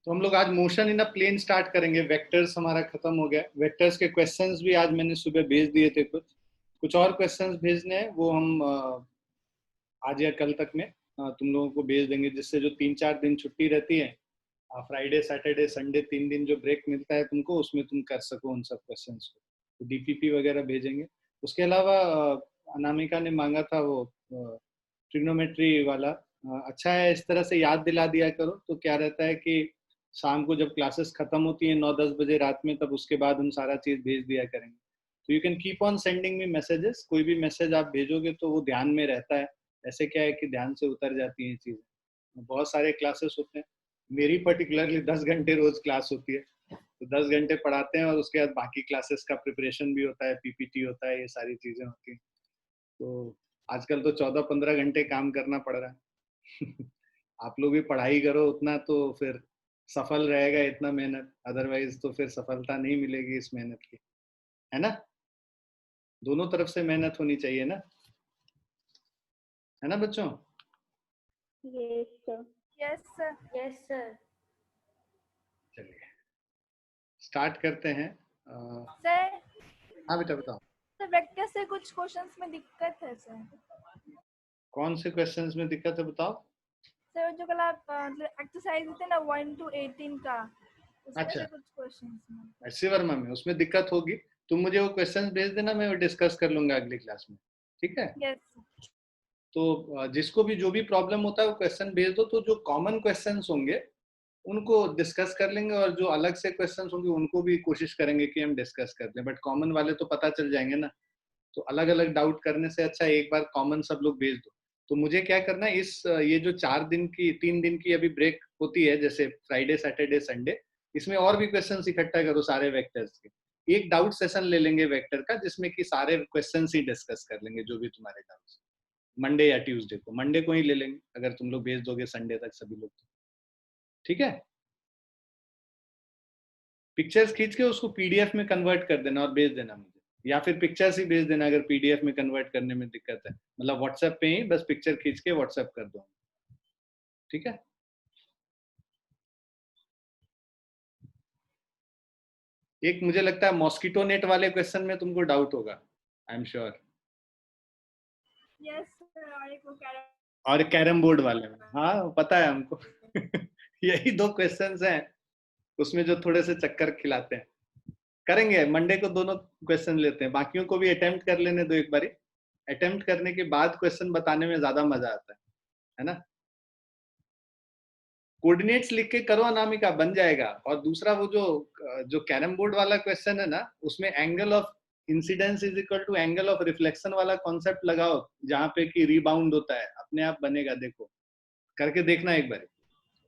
तो हम लोग आज motion in a plane start करेंगे। वेक्टर्स हमारा खत्म हो गया। वेक्टर्स के क्वेश्चंस भी आज मैंने सुबह भेज दिए थे। कुछ कुछ और क्वेश्चंस भेजने हैं, वो हम आज या कल तक में तुम लोगों को भेज देंगे, जिससे जो 3-4 दिन छुट्टी रहती है, फ्राइडे सैटरडे संडे 3 दिन जो ब्रेक मिलता है तुमको, उसमें तुम कर सको उन सब क्वेश्चंस को। तो डीपीपी वगैरह भेजेंगे। उसके अलावा अनामिका ने मांगा था वो ट्रिग्नोमेट्री वाला। अच्छा है, इस तरह से याद दिला दिया करो तो क्या रहता है कि शाम को जब क्लासेस खत्म होती है 9-10 बजे रात में, तब उसके बाद हम सारा चीज भेज दिया करेंगे। तो you can keep on sending me messages. कोई भी मैसेज आप भेजोगे तो वो ध्यान में रहता है। ऐसे क्या है कि ध्यान से उतर जाती हैं चीजें। बहुत सारे क्लासेस होते हैं। मेरी पर्टिकुलरली 10 घंटे रोज क्लास होती है, तो 10 घंटे पढ़ाते हैं और उसके बाद बाकी क्लासेस का प्रिपरेशन भी होता है, पीपीटी होता है, ये सारी चीजें होती हैं। तो आजकल तो 14-15 घंटे काम करना पड़ रहा है। आप लोग भी पढ़ाई करो उतना तो फिर सफल रहेगा इतना मेहनत, अदरवाइज तो फिर सफलता नहीं मिलेगी इस मेहनत की, है ना। दोनों तरफ से मेहनत होनी चाहिए ना, है ना बच्चों। Yes sir. Yes sir. Yes sir. चलिए स्टार्ट करते हैं। सर हाँ बेटा बताओ। सर वेक्टर से कुछ क्वेश्चंस में दिक्कत है सर। कौन से क्वेश्चंस में दिक्कत है बताओ। सर जो कल आप एक्सरसाइज देते ना 1 to 18 का, उसमें अच्छा, से कुछ क्वेश्चंस में। शिवर्मा में उसमें दिक्कत होगी। तुम मुझे वो क्वेश्चंस भेज देना, मैं वो डिस्कस कर लूंगा अगली क्लास में, ठीक है। यस। तो जिसको भी जो भी प्रॉब्लम होता है वो क्वेश्चन भेज दो। तो जो कॉमन क्वेश्चंस होंगे उनको डिस्कस कर लेंगे, और जो अलग से क्वेश्चंस होंगे उनको भी कोशिश करेंगे कि हम डिस्कस कर लें। बट कॉमन वाले तो पता चल जाएंगे ना, तो अलग अलग डाउट करने से अच्छा एक बार कॉमन सब लोग भेज दो। तो मुझे क्या करना है, इस ये जो 4 दिन की 3 दिन की अभी ब्रेक होती है, जैसे फ्राइडे सैटरडे संडे, इसमें और भी क्वेश्चंस इकट्ठा करो सारे वेक्टर्स के। एक डाउट सेशन ले लेंगे वेक्टर का, जिसमें कि सारे क्वेश्चंस ही डिस्कस कर लेंगे जो भी तुम्हारे डाउट्स। मंडे या ट्यूसडे को, मंडे को ही ले लेंगे अगर तुम लोग भेज दोगे संडे तक सभी लोग तो, ठीक है। पिक्चर्स खींच के उसको पीडीएफ में कन्वर्ट कर देना और भेज देना मुझे, या फिर पिक्चर्स ही भेज देना अगर पीडीएफ में कन्वर्ट करने में दिक्कत है। मतलब व्हाट्सएप पे ही बस पिक्चर खींच के व्हाट्सएप कर दो, ठीक है। एक मुझे लगता है मॉस्किटो नेट वाले क्वेश्चन में तुमको डाउट होगा, I am sure. Yes sir. और एक वो और कैरम बोर्ड वाले में, हाँ पता है हमको। यही 2 क्वेश्चंस हैं उसमें जो थोड़े से चक्कर खिलाते हैं। करेंगे मंडे को दोनों क्वेश्चन लेते हैं, बाकियों को भी अटेम्प्ट कर लेने दो एक बारी। अटेम्प्ट करने के बाद क्वेश्चन बताने में ज्यादा मजा आता है ना। कोऑर्डिनेट्स लिख के करो अनामिका, बन जाएगा। और दूसरा वो जो कैरम बोर्ड वाला क्वेश्चन है ना, उसमें angle of incidence is equal to angle of reflection वाला कॉन्सेप्ट लगाओ, जहां पे कि रिबाउंड होता है, अपने आप बनेगा। देखो करके देखना एक बार।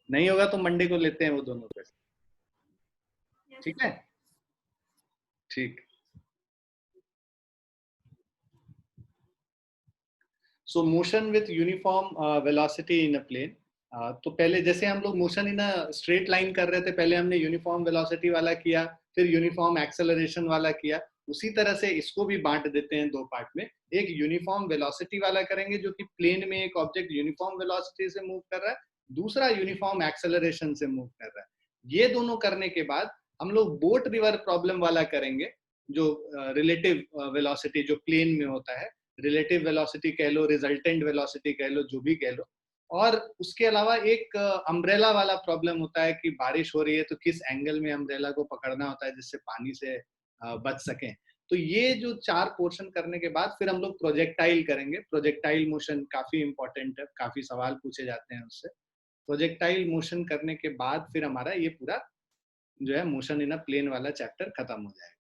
नहीं होगा तो मंडे को लेते हैं वो दोनों क्वेश्चन, ठीक है। ठीक। So motion with uniform velocity in a plane. तो पहले जैसे हम लोग motion in a straight line कर रहे थे, पहले हमने यूनिफॉर्म वेलोसिटी वाला किया, फिर यूनिफॉर्म एक्सेलरेशन वाला किया। उसी तरह से इसको भी बांट देते हैं 2 पार्ट में। एक यूनिफॉर्म वेलोसिटी वाला करेंगे जो कि प्लेन में एक ऑब्जेक्ट यूनिफॉर्म वेलोसिटी से मूव कर रहा है, दूसरा यूनिफॉर्म एक्सेलरेशन से मूव कर रहा है। ये दोनों करने के बाद हम लोग बोट रिवर प्रॉब्लम वाला करेंगे, जो रिलेटिव वेलोसिटी जो प्लेन में होता है, रिलेटिव वेलोसिटी कह लो, रिजल्टेंट वेलोसिटी कह लो, जो भी कह लो। और उसके अलावा एक अम्ब्रेला वाला प्रॉब्लम होता है कि बारिश हो रही है तो किस एंगल में अम्ब्रेला को पकड़ना होता है जिससे पानी से बच सकें। तो ये जो 4 पोर्शन करने के बाद फिर हम लोग प्रोजेक्टाइल करेंगे। प्रोजेक्टाइल मोशन काफी इंपॉर्टेंट है, काफी सवाल पूछे जाते हैं उससे। प्रोजेक्टाइल मोशन करने के बाद फिर हमारा ये पूरा जो है मोशन इन अ प्लेन वाला चैप्टर खत्म हो जाएगा।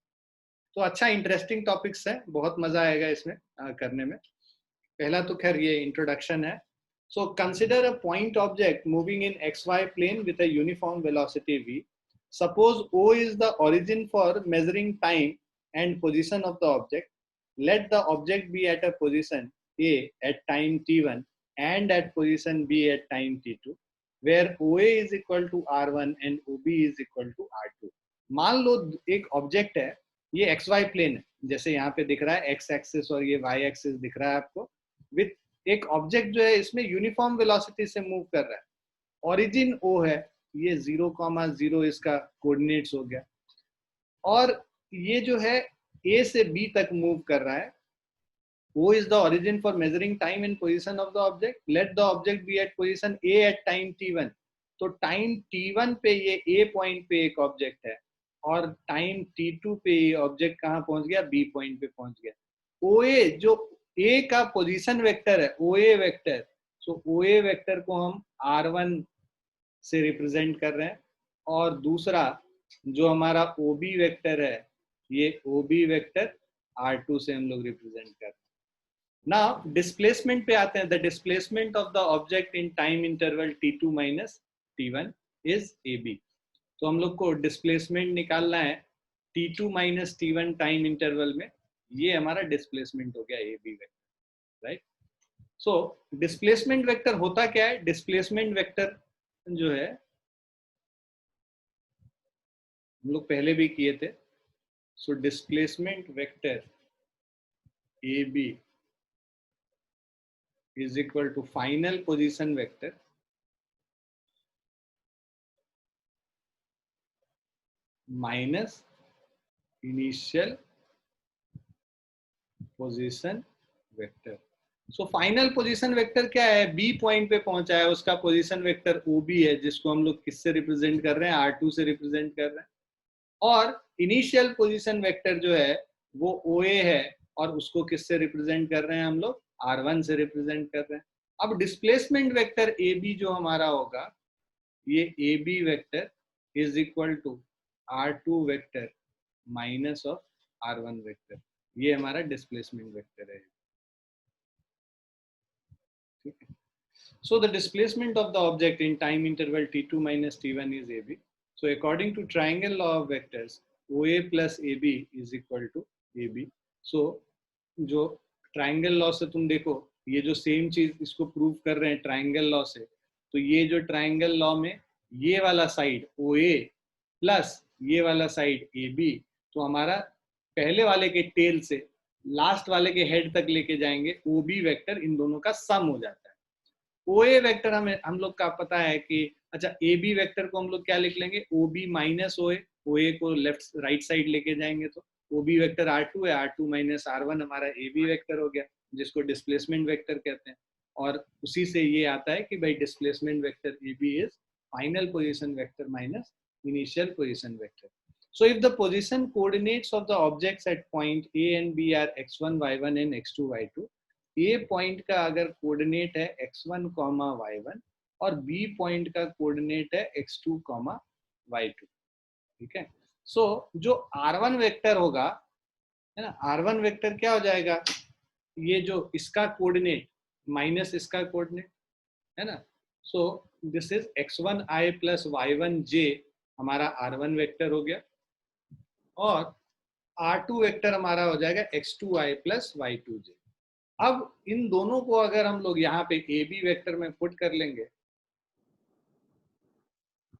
तो अच्छा इंटरेस्टिंग टॉपिक्स है, बहुत मजा आएगा इसमें करने में। पहला तो खैर ये इंट्रोडक्शन है। So consider a point object moving in XY plane with a uniform velocity v. Suppose O is the origin for measuring time and position of the object. Let the object be at a position A at time t1 and at position B at time t2, where OA is equal to r1 and OB is equal to r2. मान लो एक object है, ये XY plane है, जैसे यहाँ पे दिख रहा है x एक्सिस और ये y एक्सिस दिख रहा है आपको। विथ एक ऑब्जेक्ट जो है इसमें यूनिफॉर्म वेलोसिटी से मूव कर रहा है, ओरिजिन O है, ये 0,0 इसका कोऑर्डिनेट्स हो गया, और ये जो है A से B तक मूव कर रहा है. O is the origin for measuring time and position of the object. Let the object be at position A at time t1. तो टाइम t1 पे ये A पॉइंट पे एक ऑब्जेक्ट है, और टाइम t2 पे ये ऑब्जेक्ट कहाँ पहुंच गया, B पॉइंट पे पहुंच गया. OA जो A का पोजीशन वेक्टर है, OA वेक्टर, सो OA वेक्टर को हम R1 से रिप्रेजेंट कर रहे हैं, और दूसरा जो हमारा OB वेक्टर है, ये OB वेक्टर R2 से हम लोग रिप्रेजेंट कर रहे हैं. नाउ डिस्प्लेसमेंट पे आते हैं. The displacement of the object in time interval t2 minus t1 is AB. तो हम लोग को डिस्प्लेसमेंट निकालना है t2 minus t1 time interval में. ये हमारा डिस्प्लेसमेंट हो गया AB वेक्टर, राइट. सो डिस्प्लेसमेंट वेक्टर होता क्या है? डिस्प्लेसमेंट वेक्टर जो है हम लोग पहले भी किए थे. सो displacement vector AB is equal to final position vector minus initial position vector. So final position vector क्या है? B पॉइंट पे पहुंचा है, उसका पोजीशन वेक्टर OB है, जिसको हम लोग किससे रिप्रेजेंट कर रहे हैं? R2 से रिप्रेजेंट कर रहे हैं. और इनिशियल पोजीशन वेक्टर जो है वो OA है, और उसको किससे रिप्रेजेंट कर रहे हैं हम लोग? R1 से रिप्रेजेंट कर रहे हैं. अब डिस्प्लेसमेंट वेक्टर AB जो हमारा होगा, ये AB vector is equal to R2 vector minus of R1 vector. ये हमारा डिस्प्लेसमेंट वेक्टर है, ठीक है. So the displacement of the object in time interval t2 minus t1 is AB. So according to triangle law of vectors, OA plus AB is equal to AB. So जो triangle law से तुम देखो, ये जो same चीज इसको prove कर रहे हैं ट्राइंगल लॉ से, तो ये जो ट्राइंगल लॉ में ये वाला साइड OA प्लस ये वाला साइड AB, तो हमारा पहले वाले के टेल से लास्ट वाले के हेड तक लेके जाएंगे, OB वेक्टर इन दोनों का सम हो जाता है. OA वेक्टर हम लोग का पता है कि, अच्छा, AB वेक्टर को हम लोग क्या लिख लेंगे? OB minus OA. OA को लेफ्ट राइट साइड लेके जाएंगे तो OB वेक्टर R2 है, R2 माइनस R1 हमारा AB वेक्टर हो गया, जिसको डिस्प्लेसमेंट वेक्टर कहते हैं. और उसी से ये आता है कि भाई displacement vector AB is final position vector minus initial position vector. So if the position coordinates of the objects at point A and B are x1, y1 and x2, y2, A point का अगर coordinate है x1, y1 और B point का coordinate है x2, y2, ठीक है. सो जो R1 vector होगा, है ना, R1 वेक्टर क्या हो जाएगा? ये जो इसका कोऑर्डिनेट माइनस इसका कोऑर्डिनेट, है ना. सो this is x1i plus y1j हमारा R1 वेक्टर हो गया, और R2 वेक्टर हमारा हो जाएगा x2i प्लस y2j. अब इन दोनों को अगर हम लोग यहाँ पे AB वेक्टर में पुट कर लेंगे,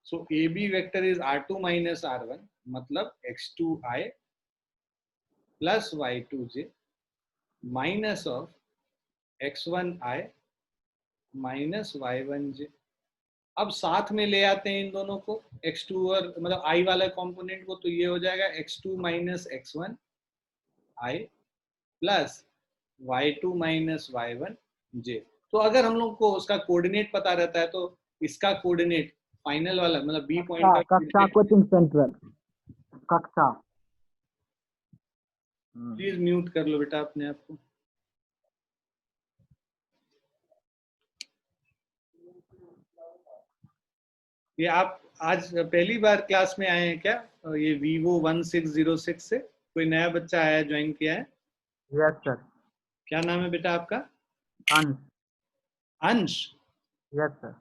सो AB vector is R2 minus R1, मतलब x2i plus y2j minus of x1i minus y1j. अब साथ में ले आते हैं इन दोनों को, x2 और मतलब i वाला कंपोनेंट को, तो ये हो जाएगा x2 minus x1i plus y2 minus y1j. तो अगर हम लोग को उसका कोऑर्डिनेट पता रहता है, तो इसका कोऑर्डिनेट फाइनल वाला मतलब B पॉइंट का कक्षा कोचिंग सेंट्रल कक्षा. प्लीज म्यूट कर लो बेटा अपने आप को. ये आप आज पहली बार क्लास में आए हैं क्या? ये Vivo 1606 से कोई नया बच्चा आया, ज्वाइन किया है? Yes sir. क्या नाम है बेटा आपका? अंश. अंश. Yes sir.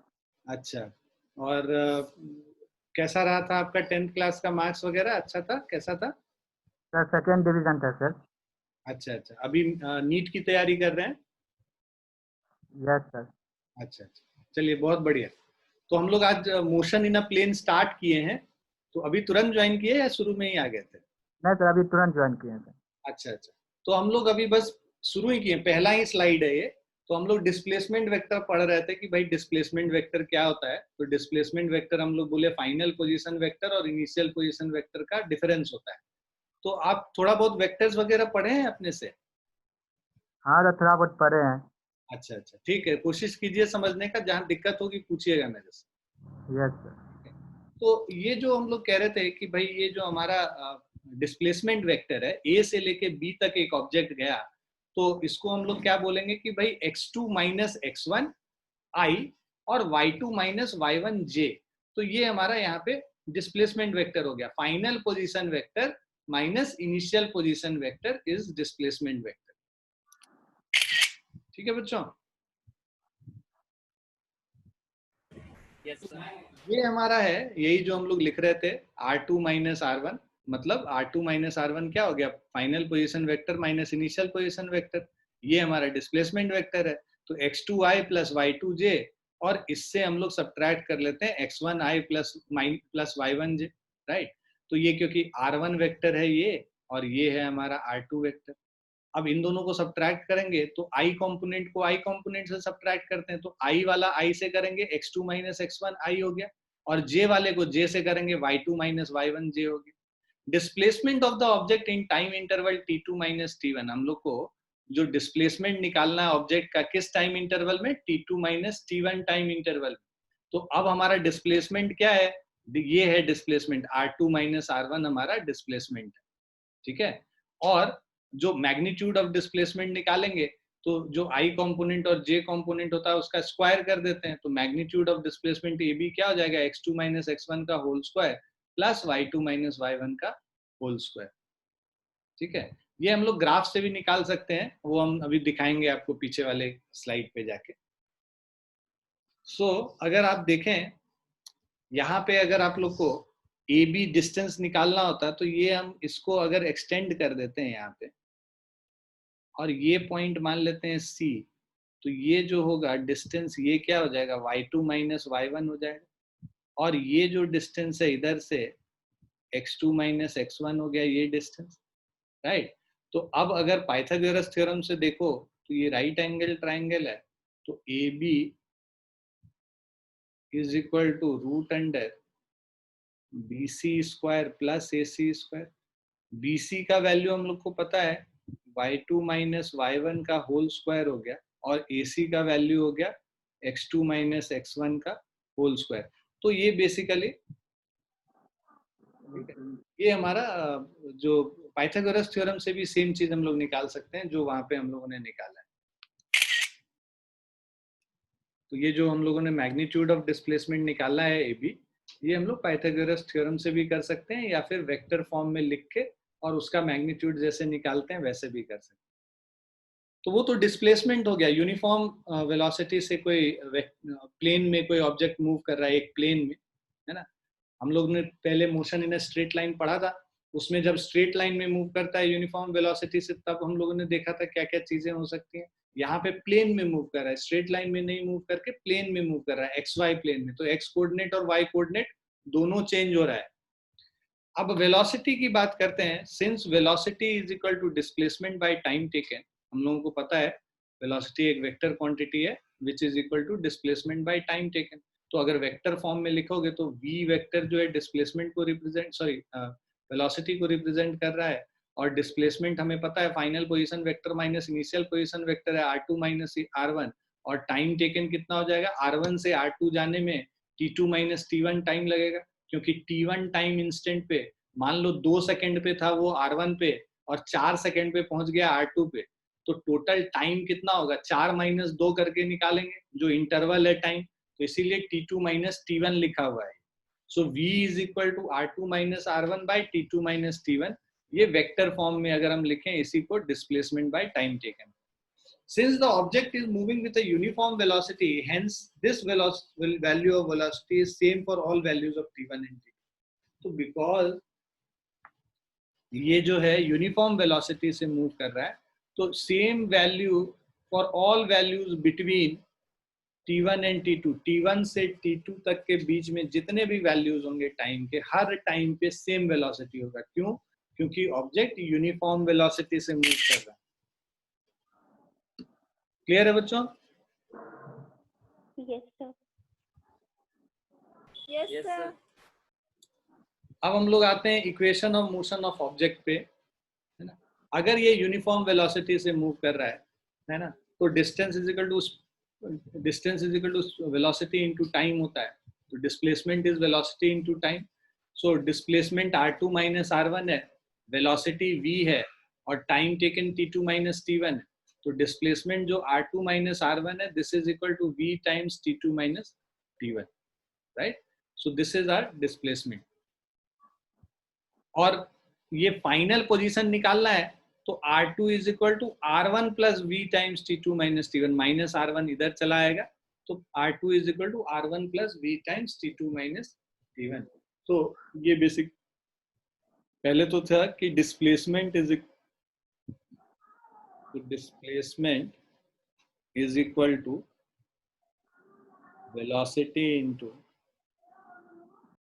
अच्छा. और कैसा रहा था आपका 10th क्लास का मार्क्स वगैरह? अच्छा था? कैसा था सर? सेकंड डिवीजन था सर. अच्छा अच्छा. अभी नीट की तैयारी कर रहे हैं? Yes sir. अच्छा अच्छा, चलिए बहुत बढ़िया. तो हम लोग आज motion in a plane start किए हैं. तो अभी तुरंत ज्वाइन किए या शुरू में ही आ गए थे? नहीं सर, अभी तुरंत ज्वाइन किए सर. अच्छा अच्छा. तो हम लोग अभी बस शुरू ही किए, पहला ही स्लाइड है ये. तो हम लोग डिस्प्लेसमेंट वेक्टर पढ़ रहे थे कि भाई डिस्प्लेसमेंट वेक्टर क्या होता है। तो डिस्प्लेसमेंट वेक्टर हम लोग बोले फाइनल पोजीशन वेक्टर और इनिशियल पोजीशन वेक्टर का डिफरेंस होता है। तो आप थोड़ा बहुत वेक्टर्स वगैरह पढ़े हैं अपने से? हाँ सर, थोड़ा बहुत पढ़े हैं। अच्छा अच्छा, ठीक है, कोशिश कीजिए समझने का, जहाँ दिक्कत होगी पूछिएगा मेरे से। Yes sir. तो ये जो हम लोग कह रहे थे कि भाई ये जो हमारा डिस्प्लेसमेंट वेक्टर है, ए से लेके बी तक एक ऑब्जेक्ट गया, तो इसको हम लोग क्या बोलेंगे कि भाई x2 माइनस x1 i और y2 माइनस y1 j। तो ये हमारा यहाँ पे डिस्प्लेसमेंट वेक्टर हो गया। Final position vector minus initial position vector is displacement vector. ठीक है बच्चों? ये हमारा है, यही जो हम लोग लिख रहे थे R2 माइनस R1, मतलब R2 माइनस R1 क्या हो गया, final position vector minus initial position vector. ये हमारा डिस्प्लेसमेंट वेक्टर है। तो x2i प्लस y2j, और इससे हम लोग सब्ट्रैक्ट कर लेते हैं x1i प्लस y1j, राइट। तो ये क्योंकि R1 वेक्टर है ये, और ये है हमारा R2 वेक्टर। अब इन दोनों को सब्ट्रैक्ट करेंगे तो i कंपोनेंट को i कंपोनेंट से सब्ट्रैक्ट करते हैं, तो i वाला i से करेंगे x2 माइनस x1 i हो गया, और j वाले को j से करेंगे y2 माइनस y1 j हो गया। Displacement of the object in time interval t2 minus t1, हम लोग को जो डिस्प्लेसमेंट निकालना है ऑब्जेक्ट का किस टाइम इंटरवल में, t2 minus t1 time interval. तो अब हमारा डिस्प्लेसमेंट क्या है, ये है डिस्प्लेसमेंट R2 माइनस R1 हमारा डिस्प्लेसमेंट है, ठीक है। और जो मैग्नीट्यूड ऑफ डिस्प्लेसमेंट निकालेंगे, तो जो i कंपोनेंट और j कंपोनेंट होता है उसका स्क्वायर कर देते हैं, तो magnitude of displacement A B क्या हो जाएगा, x2 माइनस x1 का whole square plus y2 minus y1 का होल स्क्वायर। ठीक है, ये हम लोग ग्राफ से भी निकाल सकते हैं, वो हम अभी दिखाएंगे आपको पीछे वाले स्लाइड पे जाके। अगर आप देखें यहाँ पे, अगर आप लोग को ए बी डिस्टेंस निकालना होता तो ये हम इसको अगर एक्सटेंड कर देते हैं यहाँ पे, और ये पॉइंट मान लेते हैं C, तो ये जो होगा डिस्टेंस, ये क्या हो जाएगा, y2 माइनस y1 हो जाएगा। और ये जो डिस्टेंस है इधर से x2 माइनस x1 हो गया ये डिस्टेंस, राइट। तो अब अगर पाइथागोरस थ्योरम से देखो तो ये राइट एंगल ट्राइंगल है, तो AB is equal to root under BC square plus AC square. BC का वैल्यू हम लोग को पता है y2 माइनस y1 का होल स्क्वायर हो गया, और AC का वैल्यू हो गया x2 माइनस x1 का होल स्क्वायर। तो ये बेसिकली ये हमारा जो पाइथागोरस थ्योरम से भी सेम चीज हम लोग निकाल सकते हैं जो वहां पे हम लोगों ने निकाला है। तो ये जो हम लोगों ने मैग्नीट्यूड ऑफ डिस्प्लेसमेंट निकाला है AB, ये हम लोग पाइथागोरस थ्योरम से भी कर सकते हैं, या फिर वेक्टर फॉर्म में लिख के और उसका मैग्नीट्यूड जैसे निकालते हैं वैसे भी कर सकते हैं। तो वो तो डिस्प्लेसमेंट हो गया, यूनिफॉर्म वेलोसिटी से कोई प्लेन में कोई ऑब्जेक्ट मूव कर रहा है एक प्लेन में, है ना। हम लोग ने पहले मोशन इन स्ट्रेट लाइन पढ़ा था, उसमें जब स्ट्रेट लाइन में मूव करता है यूनिफॉर्म वेलोसिटी से, तब हम लोगों ने देखा था क्या क्या चीजें हो सकती हैं। यहाँ पे प्लेन में मूव कर रहा है, स्ट्रेट लाइन में नहीं मूव करके प्लेन में मूव कर रहा है, एक्स वाई प्लेन में, तो एक्स कोऑर्डिनेट और वाई कोऑर्डिनेट दोनों चेंज हो रहा है। अब वेलोसिटी की बात करते हैं। Since velocity is equal to displacement by time taken, हम लोगों को पता है वेलोसिटी एक वेक्टर क्वांटिटी है which is equal to displacement by time taken. तो अगर वेक्टर फॉर्म में लिखोगे तो v वेक्टर जो है डिस्प्लेसमेंट को रिप्रेजेंट, वेलोसिटी को रिप्रेजेंट कर रहा है, और डिस्प्लेसमेंट हमें पता है final position vector minus initial position vector है R2 माइनस R1, और टाइम टेकन कितना हो जाएगा, R1 से R2 जाने में T2 माइनस T1 टाइम लगेगा, क्योंकि T1 टाइम इंस्टेंट पे मान लो 2 सेकंड पे था वो R1 पे, और 4 सेकंड पे पहुंच गया R2 पे, तो टोटल टाइम कितना होगा, 4 माइनस 2 करके निकालेंगे जो इंटरवल है टाइम, तो इसीलिए T2 माइनस T1 लिखा हुआ है। So V is equal to R2 minus R1 by T2 minus T1। ये वेक्टर फॉर्म में अगर हम लिखें इसी को displacement by time taken. Since the object is moving with a uniform velocity, hence this value of velocity is same for all values of T1 and T2. तो because ये जो है यूनिफॉर्म वेलोसिटी से मूव कर रहा है, तो same value for all values between T1 and T2, T1 से T2 तक के बीच में जितने भी वैल्यूज होंगे टाइम के, हर टाइम पे सेम वेलोसिटी होगा। क्यों? क्योंकि ऑब्जेक्ट यूनिफॉर्म वेलोसिटी से मूव कर रहा है। क्लियर है बच्चों? Yes, sir. Yes, sir. अब हम लोग आते हैं equation of motion of object पे, है ना। अगर ये यूनिफॉर्म वेलोसिटी से मूव कर रहा है ना, तो distance is equal to velocity into time होता है। तो displacement is velocity into time. So displacement r2 minus r1 है, वेलोसिटी v है, और time taken t2 minus t1 है। तो डिस्प्लेसमेंट जो r2 माइनस r1 है, this is equal to v times t2 minus t1, right. So this is our displacement. और ये final position निकालना है, तो R2 is equal to R1 plus V times T2 minus T1, minus R1 इधर चला आएगा, तो R2 is equal to R1 plus V times T2 minus T1। तो ये बेसिक पहले तो था कि displacement is equal to velocity into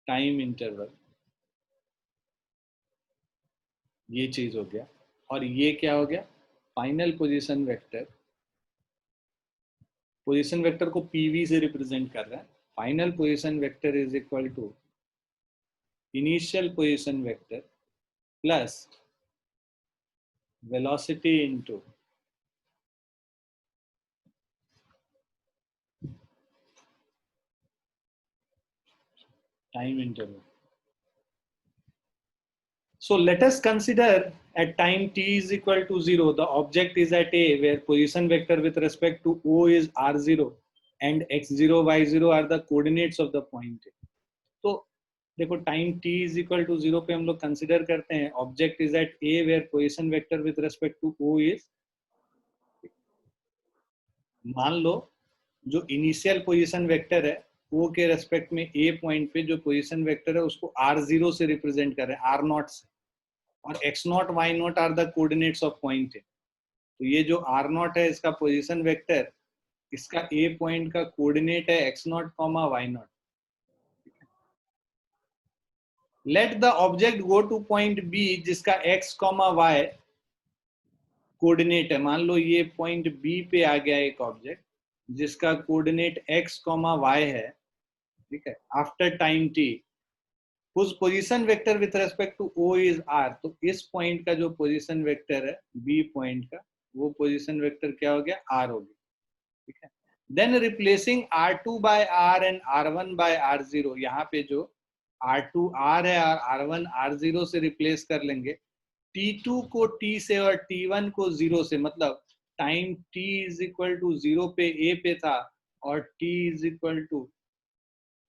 time interval, ये चीज हो गया। और ये क्या हो गया, final position vector. Position vector को पीवी से रिप्रेजेंट कर रहा है। Final position vector is equal to initial position vector plus velocity into time interval. So let us consider at time t is equal to 0, the object is at A, where position vector with respect to O is r0 and x0 y0 are the coordinates of the point A. तो देखो time t is equal to 0 पे हम लोग consider करते हैं object is at A, where position vector with respect to O is, मान लो जो initial position vector है O के रेस्पेक्ट में A पॉइंट पे जो पोजीशन वेक्टर है उसको r0 से रिप्रेजेंट कर रहे हैं, r0 से, और x0 y0 are the coordinates of point है। तो ये जो r0 है इसका पोजीशन वेक्टर, इसका A पॉइंट का कोऑर्डिनेट है x0, y0। Let the object go to point B जिसका x, y कोऑर्डिनेट है। मान लो ये पॉइंट B पे आ गया एक ऑब्जेक्ट जिसका कोऑर्डिनेट x, y है, ठीक है, after time t, whose position vector with respect to O is r। तो इस पॉइंट का जो पोजीशन वेक्टर है B पॉइंट का, वो पोजीशन वेक्टर क्या हो गया, r हो गया, ठीक है। Then replacing r2 by r and r1 by r0, यहाँ पे जो r2 r है और r1 r0 से रिप्लेस कर लेंगे। t2 को t से और t1 को 0 से, मतलब time t is equal to 0 पे A पे था और t is equal to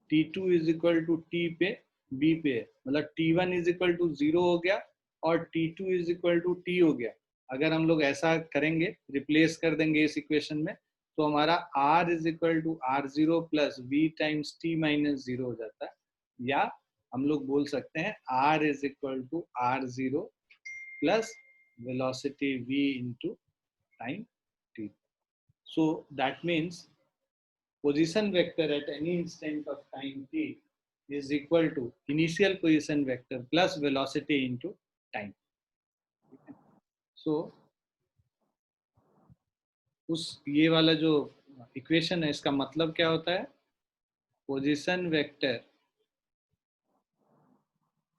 t2 is equal to t पे B पे है, मतलब t1 इज इक्वल टू 0 हो गया और t2 is equal to t हो गया। अगर हम लोग ऐसा करेंगे, रिप्लेस कर देंगे इस इक्वेशन में, तो हमारा r is equal to r0 plus v times t minus 0 हो जाता है, या हम लोग बोल सकते हैं r is equal to r0 plus velocity v into time t. So that means position vector at any instant of time t is equal to initial position vector plus velocity into time. So उस ये वाला जो equation है इसका मतलब क्या होता है, position vector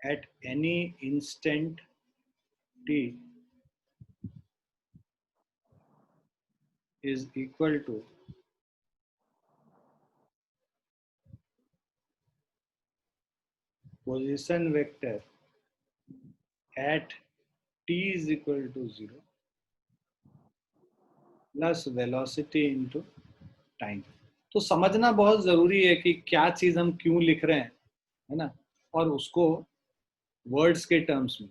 at any instant t is equal to position vector at t is equal to 0 plus velocity into time। तो समझना बहुत जरूरी है कि क्या चीज हम क्यों लिख रहे हैं, है ना, और उसको वर्ड्स के टर्म्स में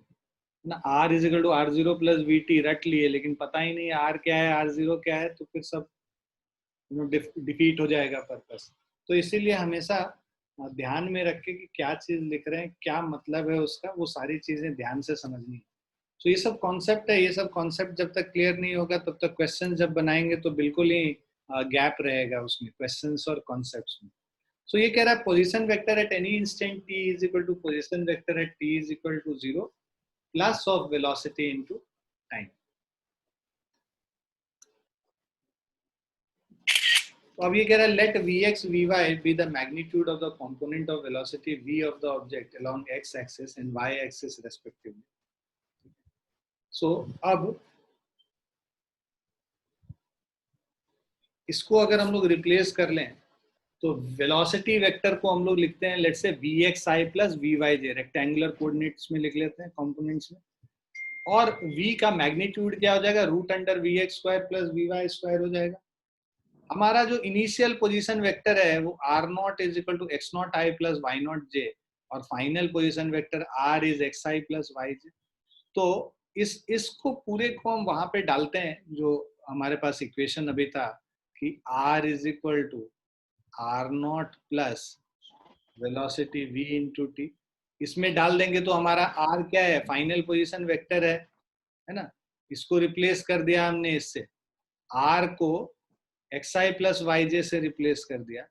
ना। r is equal to r0 plus vt रट लिए, लेकिन पता ही नहीं r क्या है r0 क्या है, तो फिर सब डिफीट हो जाएगा पर्पस। तो इसीलिए हमेशा ध्यान में रख के कि क्या चीज लिख रहे हैं, क्या मतलब है उसका, वो सारी चीजें ध्यान से समझनी है। तो ये सब कॉन्सेप्ट है, ये सब कॉन्सेप्ट जब तक क्लियर नहीं होगा तब तक क्वेश्चन जब बनाएंगे तो बिल्कुल ही गैप रहेगा उसमें, क्वेश्चंस और कॉन्सेप्ट्स में। सो ये कह रहा है position vector at any instant t is equal to position vector at t is equal to 0 plus of velocity into time. तो अब ये कह रहा है let vx vy be the magnitude of the component of velocity v of the object along x axis and y axis respectively. So अब इसको अगर हम लोग रिप्लेस कर लें तो वेलोसिटी वेक्टर को हम लोग लिखते हैं let's say vxi plus vyj, rectangular coordinates में लिख लेते हैं कंपोनेंट्स में, और v का मैग्नीट्यूड क्या हो जाएगा, root under vx square plus vy square हो जाएगा. हमारा जो इनिशियल पोजीशन वेक्टर है वो r not is equal to x not i plus y not j, और final position vector r is xi plus yj. तो इसको पूरे को हम वहां पे डालते हैं जो हमारे पास इक्वेशन अभी था कि r is equal to r not plus velocity v into t. इसमें डाल देंगे तो हमारा r क्या है, फाइनल पोजीशन वेक्टर है ना. इसको रिप्लेस कर दिया हमने इससे, r को xi प्लस yj से रिप्लेस कर दिया,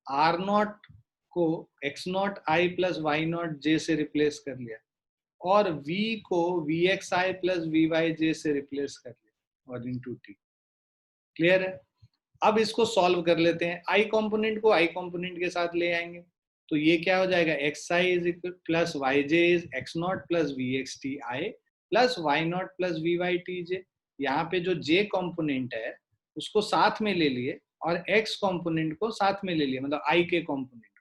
r नॉट को x not i plus y not j से रिप्लेस कर लिया, और v को vxi प्लस vyj से रिप्लेस कर लिया और इनटू t. क्लियर है. अब इसको सॉल्व कर लेते हैं. i कंपोनेंट को i कंपोनेंट के साथ ले आएंगे तो ये क्या हो जाएगा, xi is equal plus yj is x not plus vxti plus y not plus vytj. यहाँ पे जो j कंपोनेंट है उसको साथ में ले लिए और x कंपोनेंट को साथ में ले लिए, मतलब i के कंपोनेंट.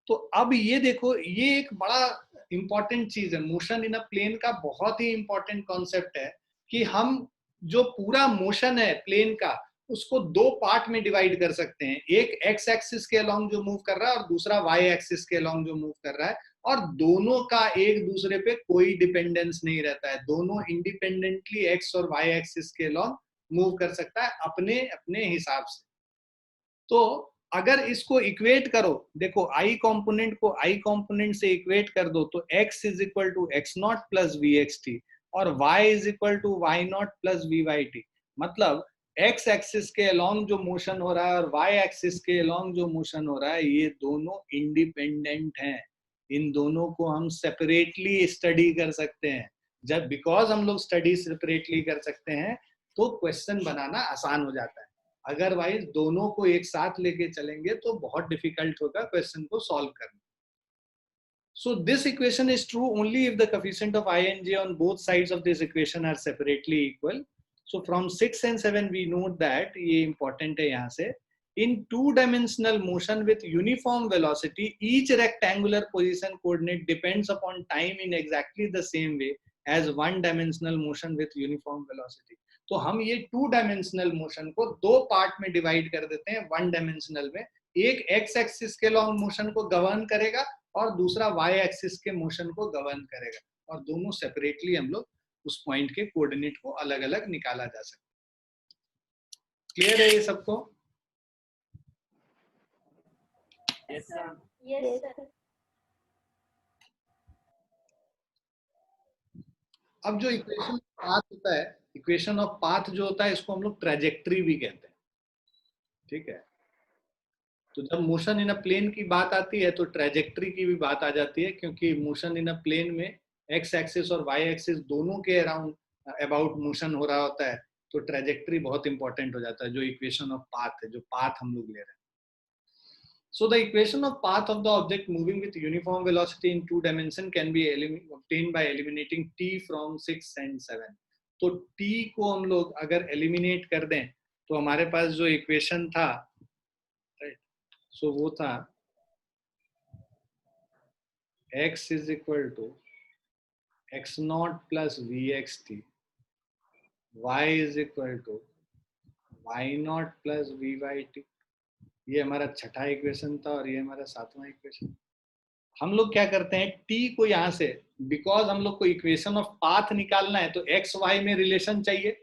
तो अब ये देखो, ये एक बड़ा इंपॉर्टेंट चीज है मोशन इन अ प्लेन का, बहुत ही इंपॉर्टेंट कॉन्सेप्ट है कि हम जो पूरा मोशन है प्लेन का उसको दो पार्ट में डिवाइड कर सकते हैं. एक एक्स एक्सिस के अलोंग जो मूव कर रहा है और दूसरा वाई एक्सिस के अलोंग जो मूव कर रहा है, और दोनों का एक दूसरे पे कोई डिपेंडेंस नहीं रहता है. दोनों इंडिपेंडेंटली एक्स और वाई एक्सिस के अलोंग मूव कर सकता है अपने अपने हिसाब से. तो अगर इसको इक्वेट करो, देखो आई कंपोनेंट को आई कंपोनेंट से इक्वेट कर दो तो x is equal to x not plus v x t और y is equal to y not plus v y t. मतलब x एक्सिस के अलोंग जो मोशन हो रहा है और y एक्सिस के अलोंग जो मोशन हो रहा है ये दोनों इंडिपेंडेंट हैं. इन दोनों को हम सेपरेटली स्टडी कर सकते हैं. जब बिकॉज हम लोग स्टडी सेपरेटली कर सकते हैं तो क्वेश्चन बनाना आसान हो जाता है. अदरवाइज दोनों को एक साथ लेके चलेंगे तो बहुत डिफिकल्ट होगा क्वेश्चन को सॉल्व करना. So this equation is true only if the coefficient of I and j on both sides of this equation are separately equal. So from 6 and 7 we note that ये important है यहाँ से. In two-dimensional motion with uniform velocity, each rectangular position coordinate depends upon time in exactly the same way as one-dimensional motion with uniform velocity. तो हम ये two dimensional motion को दो part में डिवाइड कर देते हैं. वन डायमेंशनल में एक एक्स एक्सिस के लॉन्ग मोशन को गवर्न करेगा और दूसरा वाई एक्सिस के मोशन को गवर्न करेगा, और दोनों सेपरेटली हम लोग उस पॉइंट के कोऑर्डिनेट को अलग अलग निकाला जा सकता है. क्लियर है ये सबको? Yes, sir. Yes, sir. अब जो इक्वेशन पाथ होता है, इक्वेशन ऑफ पाथ जो होता है इसको हम लोग ट्रैजेक्टरी भी कहते हैं. ठीक है. तो जब मोशन इन अ प्लेन की बात आती है तो ट्रैजेक्टरी की भी बात आ जाती है, क्योंकि मोशन इन अ प्लेन में एक्स एक्सिस और वाई एक्सिस दोनों के अराउंड अबाउट मोशन हो रहा होता है. तो ट्रैजेक्टरी बहुत इंपॉर्टेंट हो जाता है. जो इक्वेशन ऑफ पाथ है, जो पाथ हम लोग ले रहे हैं. So the equation of path of the object moving with uniform velocity in two dimension can be obtained by eliminating t from 6 and 7. तो t को हम लोग अगर एलिमिनेट कर दें तो हमारे पास जो इक्वेशन था, राइट, सो वो था x is equal to x not plus v x t, y is equal to y not plus v y t. ये हमारा छठा इक्वेशन था और ये हमारा सातवां इक्वेशन. हम लोग क्या करते हैं, t को यहाँ से, बिकॉज हम लोग को इक्वेशन ऑफ पाथ निकालना है तो x y में रिलेशन चाहिए.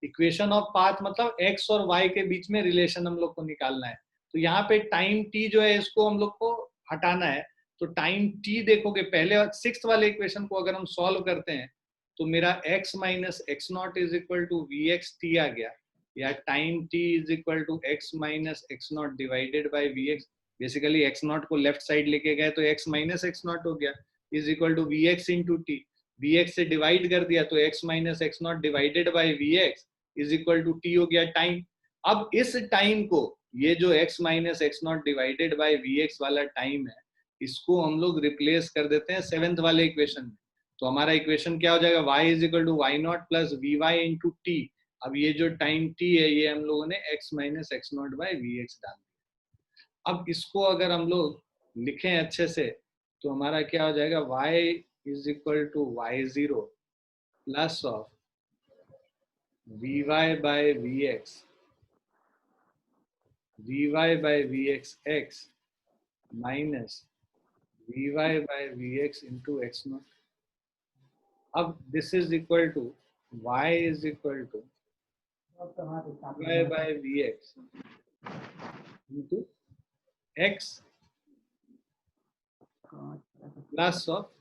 इक्वेशन ऑफ पाथ मतलब x और y के बीच में रिलेशन हम लोग को निकालना है. तो यहाँ पे टाइम t जो है इसको हम लोग को हटाना है. तो टाइम t देखोगे, पहले सिक्स्थ वाले इक्वेशन को अगर हम सॉल्व करते हैं तो मेरा x minus x naught is equal to v x t आ गया, या time t is equal to x minus x not divided by v x. Basically x naught को लेफ्ट साइड लेके गए तो x माइनस एक्स नॉट हो गया, is equal to v x into t. V x से divide कर दिया तो x minus x not divided by v x is equal to T हो गया टाइम. अब इस टाइम को, ये जो x minus x not divided by v x वाला टाइम है, इसको हम लोग रिप्लेस कर देते हैं 7th वाले इक्वेशन में। तो हमारा इक्वेशन क्या हो जाएगा, y is equal to y not plus v y into t. अब ये जो टाइम t है ये हम लोगों ने x minus x not by v x डाल दिया। अब इसको अगर हम लोग लिखें अच्छे से तो हमारा क्या हो जाएगा, y is equal to y zero plus of v y by v x, v y by v x x minus v y by v x into x naught. अब this is equal to y is equal to y by v x into x plus of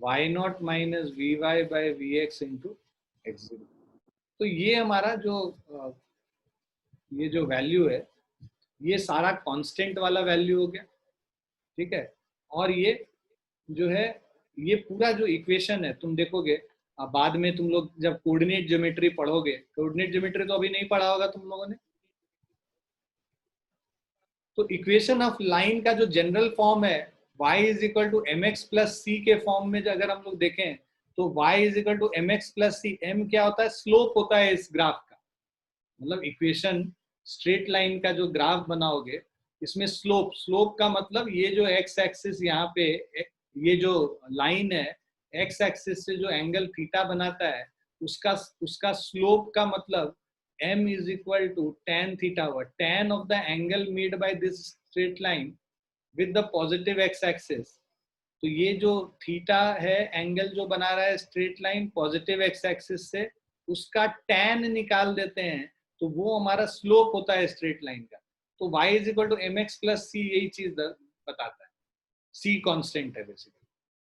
y naught minus v y by v x into x zero. तो ये हमारा ये जो value है ये सारा constant वाला वैल्यू हो गया, ठीक है। और ये जो है ये पूरा जो इक्वेशन है, तुम देखोगे बाद में तुम लोग जब कोऑर्डिनेट ज्योमेट्री पढ़ोगे, कोऑर्डिनेट ज्योमेट्री तो अभी नहीं पढ़ा होगा तुम लोगों ने, तो इक्वेशन ऑफ लाइन का जो जनरल फॉर्म है y is equal to m x plus c के फॉर्म में अगर हम लोग देखें तो y is equal to m x plus c. m क्या होता है, स्लोप होता है इस ग्राफ का। मतलब इक्वेशन स्ट्रेट लाइन का जो ग्राफ बनाओगे इसमें स्लोप का मतलब ये जो x एक्सिस यहाँ पे, ये जो लाइन है x एक्सिस से जो एंगल थीटा बनाता है उसका स्लोप का मतलब m is equal to tan theta, tan of the angle made by this straight line with the positive x axis। तो ये जो थीटा है एंगल जो बना रहा है straight line positive x axis से, उसका tan निकाल देते हैं तो वो हमारा स्लोप होता है स्ट्रेट लाइन का। तो y is equal to m x plus c, यही चीज बताता है, c कांस्टेंट है बेसिकली।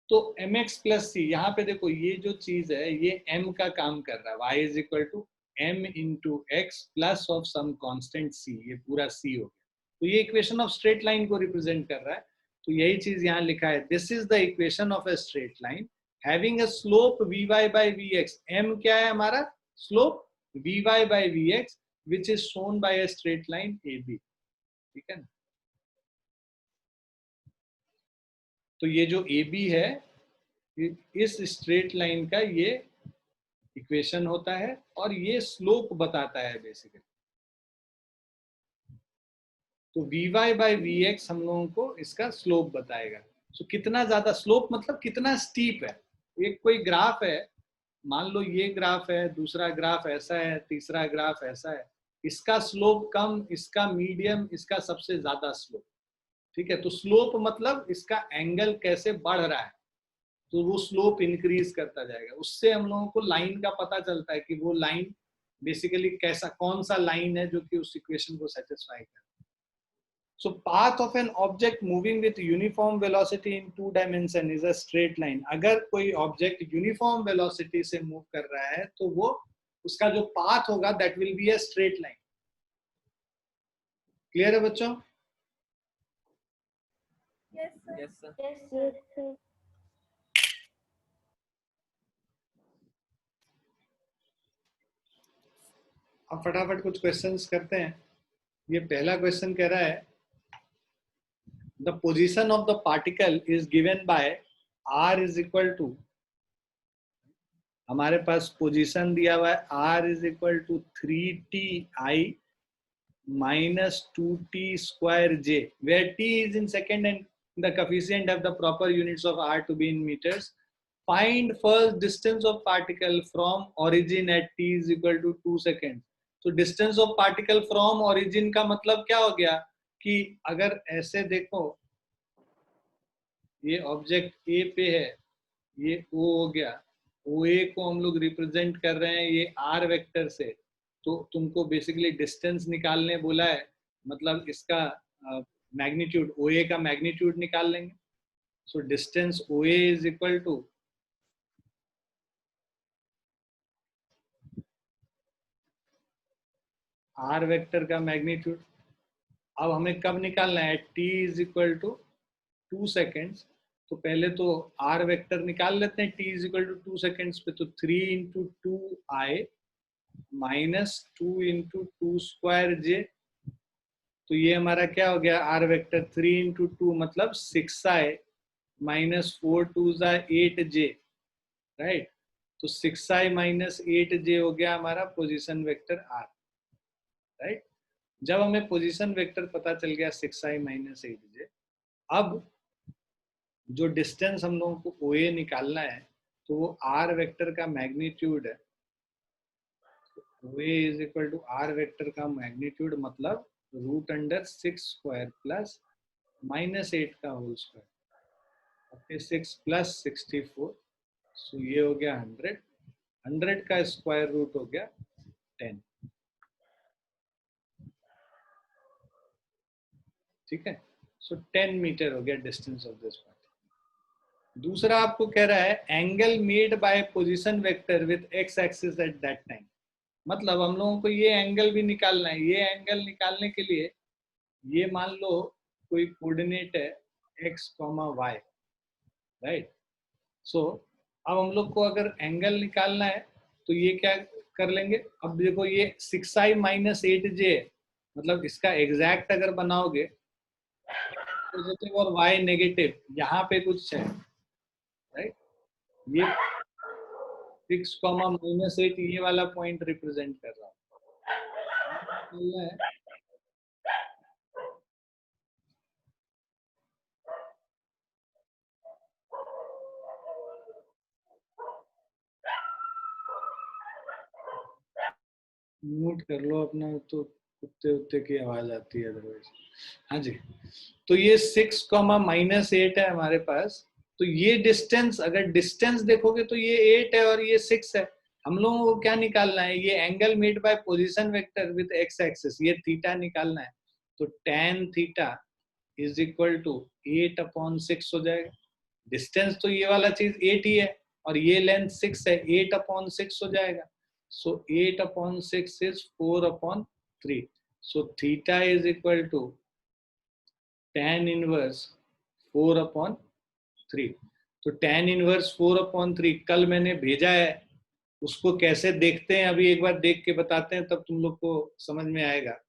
तो एम एक्स प्लस सी, यहाँ पे देखो ये जो चीज है ये m का काम कर रहा है, y is equal to m into x plus of some constant c, ये पूरा c हो गया। तो ये इक्वेशन ऑफ स्ट्रेट लाइन को रिप्रेजेंट कर रहा है। तो यही चीज यहाँ लिखा है, this is the equation of a straight line having a slope vy by vx। m क्या है हमारा, slope vy by vx which is shown by a straight line ab, ठीक है ना। तो ये जो AB है इस स्ट्रेट लाइन का ये इक्वेशन होता है और ये स्लोप बताता है बेसिकली। तो vy बाय vx हम लोगों को इसका स्लोप बताएगा। तो कितना ज्यादा स्लोप मतलब कितना स्टीप है। एक कोई ग्राफ है, मान लो ये ग्राफ है, दूसरा ग्राफ ऐसा है, तीसरा ग्राफ ऐसा है, इसका स्लोप कम, इसका मीडियम, इसका सबसे ज्यादा स्लोप, ठीक है। तो स्लोप मतलब इसका एंगल कैसे बढ़ रहा है, तो वो स्लोप इंक्रीज करता जाएगा। उससे हम लोगों को लाइन का पता चलता है कि वो लाइन बेसिकली कैसा, कौन सा लाइन है जो कि उस इक्वेशन को सेटिस्फाई करे। So path of an object moving with uniform velocity in 2 dimension is a straight line। अगर कोई ऑब्जेक्ट यूनिफॉर्म वेलोसिटी से मूव कर रहा है तो वो उसका जो पाथ होगा that will be a straight line. Clear है बच्चों? Yes, sir. Yes, sir. Yes, sir. अब फटाफट कुछ क्वेश्चंस करते हैं। ये पहला क्वेश्चन कह रहा है the position of the particle is given by r is equal to, हमारे पास पोजीशन दिया हुआ है r is equal to 3ti minus 2t square j, where t is in second and the coefficient of the proper units of r to be in meters. Find first distance of particle from origin at t is equal to 2 seconds। तो distance of particle from origin का मतलब क्या हो गया कि अगर ऐसे देखो ये ऑब्जेक्ट ए पे है, ये ओ हो गया, ओ ए को हम लोग रिप्रेजेंट कर रहे हैं ये आर वेक्टर से, तो तुमको बेसिकली डिस्टेंस निकालने बोला है, मतलब इसका मैग्नीट्यूड ओ ए का मैग्नीट्यूड निकाल लेंगे। So distance O A is equal to r vector का मैग्नीट्यूड। अब हमें कब निकालना है, t is equal to 2 seconds. तो पहले तो r वेक्टर निकाल लेते हैं, t is equal to 2 seconds पे, तो 3 into 2 i -2 into 2 square j, तो ये हमारा क्या हो गया आर वेक्टर 3 इंटू 2 मतलब 6i -4 2 8j, राइट। तो 6i -8j हो गया हमारा पोजीशन वेक्टर आर, राइट। जब हमें पोजीशन वेक्टर पता चल गया 6i -8j, अब जो डिस्टेंस हम लोगों को OA निकालना है तो वो आर वेक्टर का मैग्नीट्यूड है। OA is equal to r vector का मैग्नीट्यूड मतलब √6 स्क्वायर प्लस -8 का होल स्क्वायर, 36 प्लस 64, सो ये हो गया 100, 100 का स्क्वायर रूट हो गया 10, ठीक है। सो 10 मीटर हो गया डिस्टेंस ऑफ दिस पॉइंट। दूसरा आपको कह रहा है angle made by position vector with x axis at that time, मतलब हम लोगों को ये एंगल भी निकालना है। ये एंगल निकालने के लिए ये मान लो कोई कोऑर्डिनेट है x, y, राइट। सो अब हम लोग को अगर एंगल निकालना है तो ये क्या कर लेंगे, अब देखो ये 6i -8j है, मतलब इसका एग्जैक्ट अगर बनाओगे पॉजिटिव और y नेगेटिव, यहाँ पे कुछ है, राइट। ये 6, -8 ये वाला पॉइंट रिप्रेजेंट कर रहा है। म्यूट कर लो अपना, तो कुत्ते उत्ते की आवाज आती है अदरवाइज। हाँ जी, तो ये 6, -8 है हमारे पास। तो ये डिस्टेंस, अगर डिस्टेंस देखोगे तो ये 8 है और ये 6 है। हम लोगों को क्या निकालना है, ये angle made by position vector with x axis, ये थीटा निकालना है। तो tan theta is equal to 8/6 हो जाएगा। डिस्टेंस तो ये वाला चीज 8 ही है और ये लेंथ 6 है, 8/6 हो जाएगा। So 8/6 is 4/3. So theta is equal to tan inverse 4/3. तो tan inverse 4/3 कल मैंने भेजा है, उसको कैसे देखते हैं अभी एक बार देख के बताते हैं, तब तुम लोग को समझ में आएगा।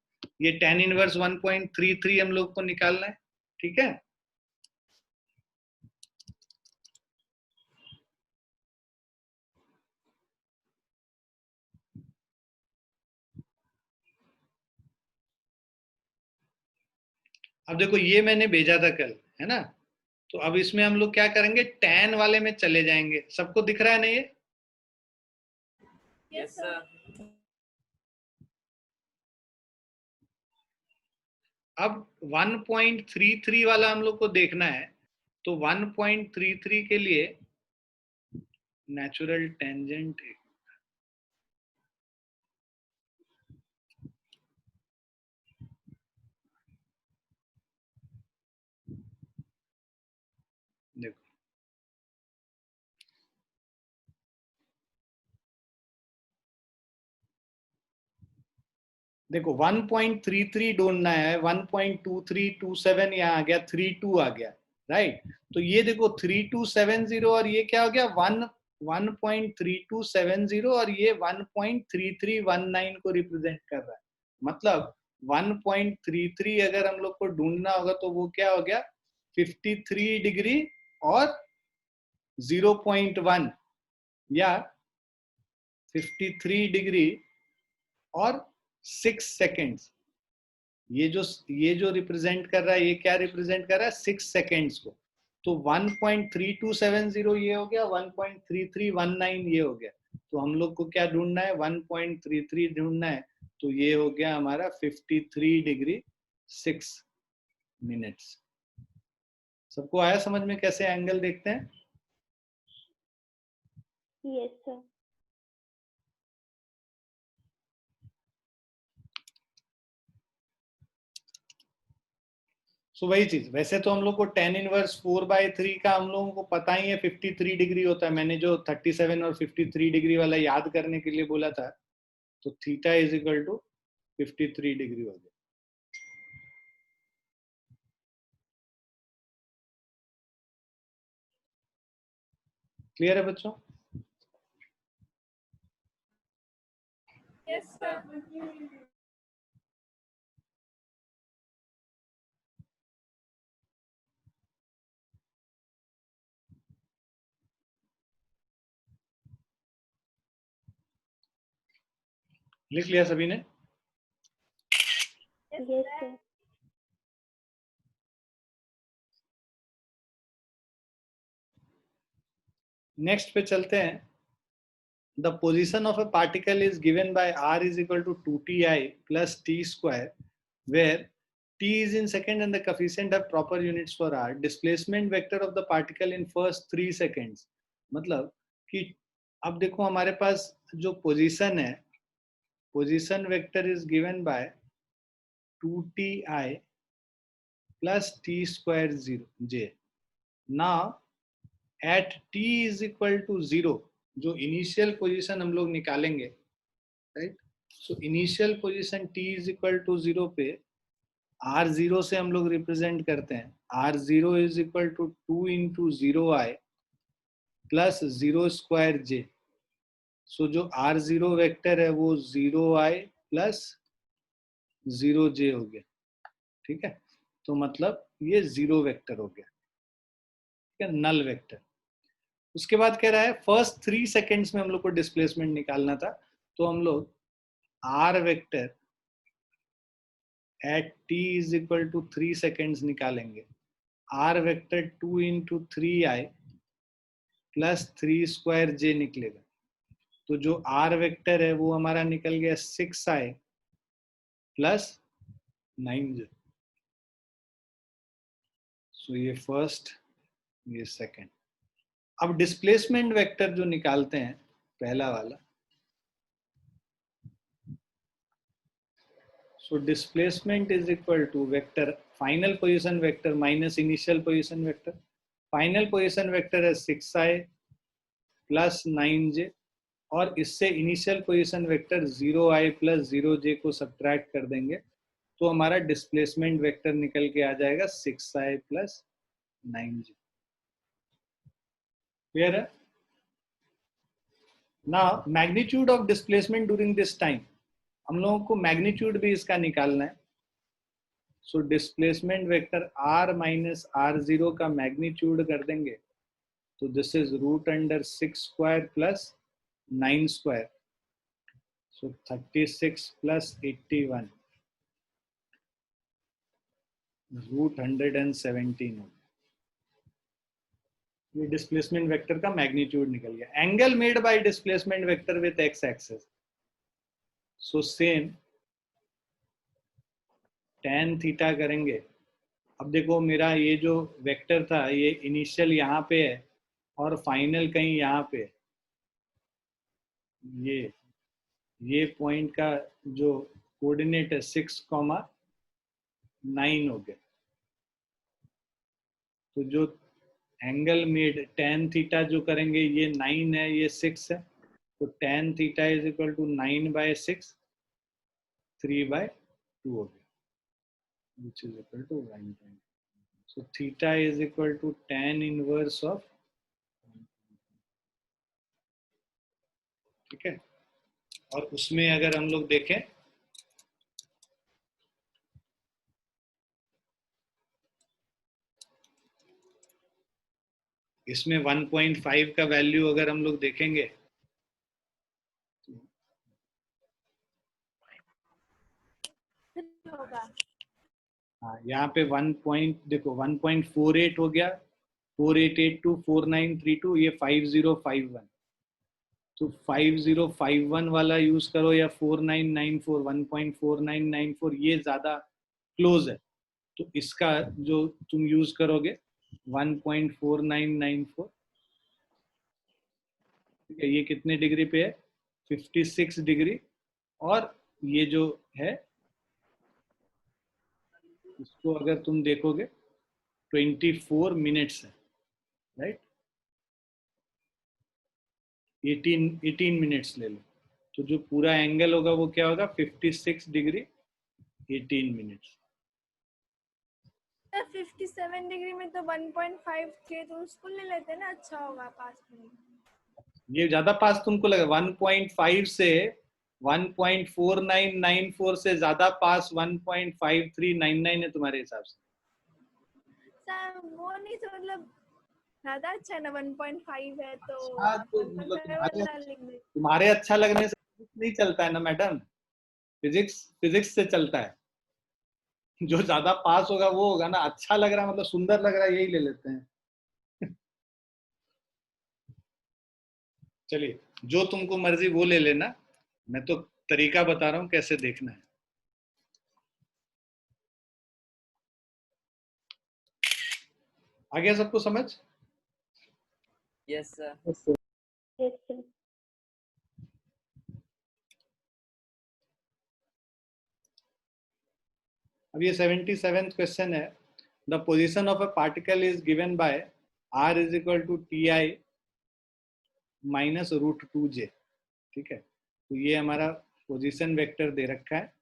ये tan inverse 1.33 हम लोग को निकालना है, ठीक है। अब देखो ये मैंने भेजा था कल, है ना। तो अब इसमें हम लोग क्या करेंगे, tan वाले में चले जाएंगे। सबको दिख रहा है ना ये? Yes, sir. अब 1.33 वाला हम लोग को देखना है। तो 1.33 के लिए नेचुरल टेंजेंट, देखो देखो 1.33 ढूंढना है। 1.2327 यहाँ आ गया, 32 आ गया, राइट। तो ये देखो 3270 और ये क्या हो गया 1.3270 और ये 1.3319 को रिप्रेजेंट कर रहा है। मतलब 1.33 अगर हम लोग को ढूंढना होगा तो वो क्या हो गया 53 डिग्री और 0.1 या 53 डिग्री और 6 सेकेंड्स। ये जो रिप्रेजेंट कर रहा है, ये क्या रिप्रेजेंट कर रहा है 6 सेकेंड्स को। तो 1.3270 ये हो गया, 1.3319 ये हो गया। तो हम लोग को क्या ढूंढना है 1.33 ढूंढना है। तो ये हो गया हमारा 53 डिग्री 6 मिनट्स। सबको आया समझ में कैसे एंगल देखते हैं? Yes, sir. सो वही चीज, वैसे तो हम लोग को tan इनवर्स 4/3 का हम लोगों को पता ही है 53 डिग्री होता है। मैंने जो 37 और 53 डिग्री वाला याद करने के लिए बोला था, तो theta is equal to 53 degree हो गया। क्लियर है बच्चों? Yes, sir. लिख लिया सभी ने? Yes, Yes, sir. sir. Next पे चलते हैं. The position of a particle is given by r is equal to 2ti plus t square, where t is in second and the coefficient have proper units for r. Displacement vector of the particle in first 3 seconds. मतलब कि अब देखो हमारे पास जो position है, position vector is given bye 2ti plus t square 0 j. Now at t is equal to 0, जो initial position हम लोग निकालेंगे, right? So initial position t is equal to 0 पे r0 से हम लोग रिप्रेजेंट करते हैं. r0 is equal to 2 into 0i plus 0 square j. So जो r0 वेक्टर है वो 0i प्लस 0j हो गया. ठीक है, तो मतलब ये 0 वेक्टर हो गया. ठीक है, नल वेक्टर. उसके बाद कह रहा है फर्स्ट 3 सेकेंड्स में हम लोग को डिस्प्लेसमेंट निकालना था, तो हम लोग r vector at t is equal to 3 seconds निकालेंगे. r vector 2 into 3i plus 3 square j निकलेगा. तो जो r वेक्टर है वो हमारा निकल गया 6i प्लस 9j. सो ये फर्स्ट, ये सेकेंड. अब डिस्प्लेसमेंट वेक्टर जो निकालते हैं पहला वाला, so displacement is equal to vector final position vector minus initial position vector. Final position vector है 6i plus 9j, और इससे initial position vector 0i plus 0j को सब्ट्रैक्ट कर देंगे तो हमारा डिस्प्लेसमेंट वेक्टर निकल के आ जाएगा 6i plus 9j. क्लियर है? Now magnitude of displacement during this time, हम लोगों को मैग्नीट्यूड भी इसका निकालना है. So displacement vector r minus r0 का मैग्नीट्यूड कर देंगे तो this is root under 6 square plus 9 square. So 36 plus 81 root 117 हो. ये डिस्प्लेसमेंट वेक्टर का मैग्नीट्यूड निकल गया. Angle made by displacement vector with x axis, so same tan theta करेंगे. अब देखो मेरा ये जो वेक्टर था ये इनिशियल यहाँ पे है और फाइनल कहीं यहाँ पे है. ये पॉइंट का जो कोऑर्डिनेट है 6,9 हो गया. तो जो एंगल मेड tan थीटा जो करेंगे ये 9 है, ये 6 है, तो tan theta is equal to 9/6, 3/2 हो गया, which is equal to 1. So theta is equal to tan inverse of. ठीक है, और उसमें अगर हम लोग देखें इसमें 1.5 का वैल्यू अगर हम लोग देखेंगे होगा. हाँ, यहाँ पे 1 पॉइंट देखो 1.48 हो गया, 4882 4932, ये 5051. तो 5051 वाला यूज करो या 4994 1.4994, ये ज्यादा क्लोज है. तो इसका जो तुम यूज करोगे 1.4994, ठीक है, ये कितने डिग्री पे है? 56 डिग्री. और ये जो है इसको अगर तुम देखोगे 24 मिनट्स है, राइट? 18 मिनट्स ले लो, तो जो पूरा एंगल होगा वो क्या होगा? 56 डिग्री 18 मिनट्स. 57 डिग्री में तो 1.5 थे, तो उसको ले लेते ना, अच्छा होगा 5 मिनट. ये ज्यादा पास तुमको लगा. 1.5 से 1.4994 से ज्यादा पास 1.5399 है तुम्हारे हिसाब से? सर वो नहीं तो मतलब ज्यादा अच्छा है ना, 1.5 है तो हाँ, तो 1.5 मतलब वाला लिख दे। तुम्हारे अच्छा लगने से physics नहीं चलता है ना मैडम, फिजिक्स फिजिक्स से चलता है। जो ज्यादा पास होगा वो होगा ना, अच्छा लग रहा है मतलब सुंदर लग रहा है, यही ले लेते हैं। चलिए, जो तुमको मर्जी वो ले लेना, मैं तो तरीका बता रहा हूँ कैसे देखना है। आ गया सबको समझ? Yes sir. Yes, sir. अब ये 77th क्वेश्चन है। The position of a particle is given by r is equal to t i minus root two j. ठीक है, तो ये हमारा पोजीशन वेक्टर दे रखा है।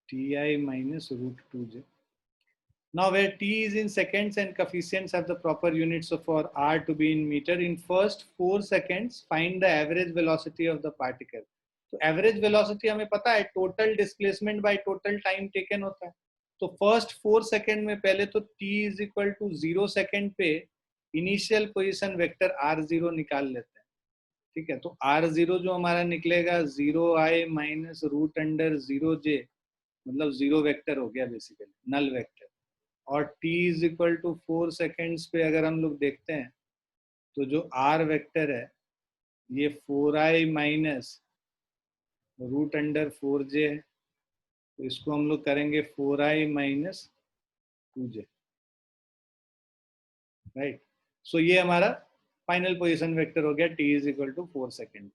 T i minus root two j. Now, where t is in seconds and coefficients have the proper units for r to be in meter, in first 4 seconds, find the average velocity of the particle. तो average velocity हमें पता है total displacement by total time taken होता है। तो first 4 second में पहले तो t is equal to 0 second पे initial position vector r0 निकाल लेते हैं। ठीक है, तो r0 जो हमारा निकलेगा 0i minus root under 0j, मतलब जीरो वेक्टर हो गया बेसिकली, नल वेक्टर। और t is equal to 4 seconds पे अगर हम लोग देखते हैं तो जो r वेक्टर है ये 4i minus root under 4j है, तो इसको हम लोग करेंगे 4i माइनस 2j, राइट। सो ये हमारा फाइनल पोजीशन वेक्टर हो गया t is equal to 4 second.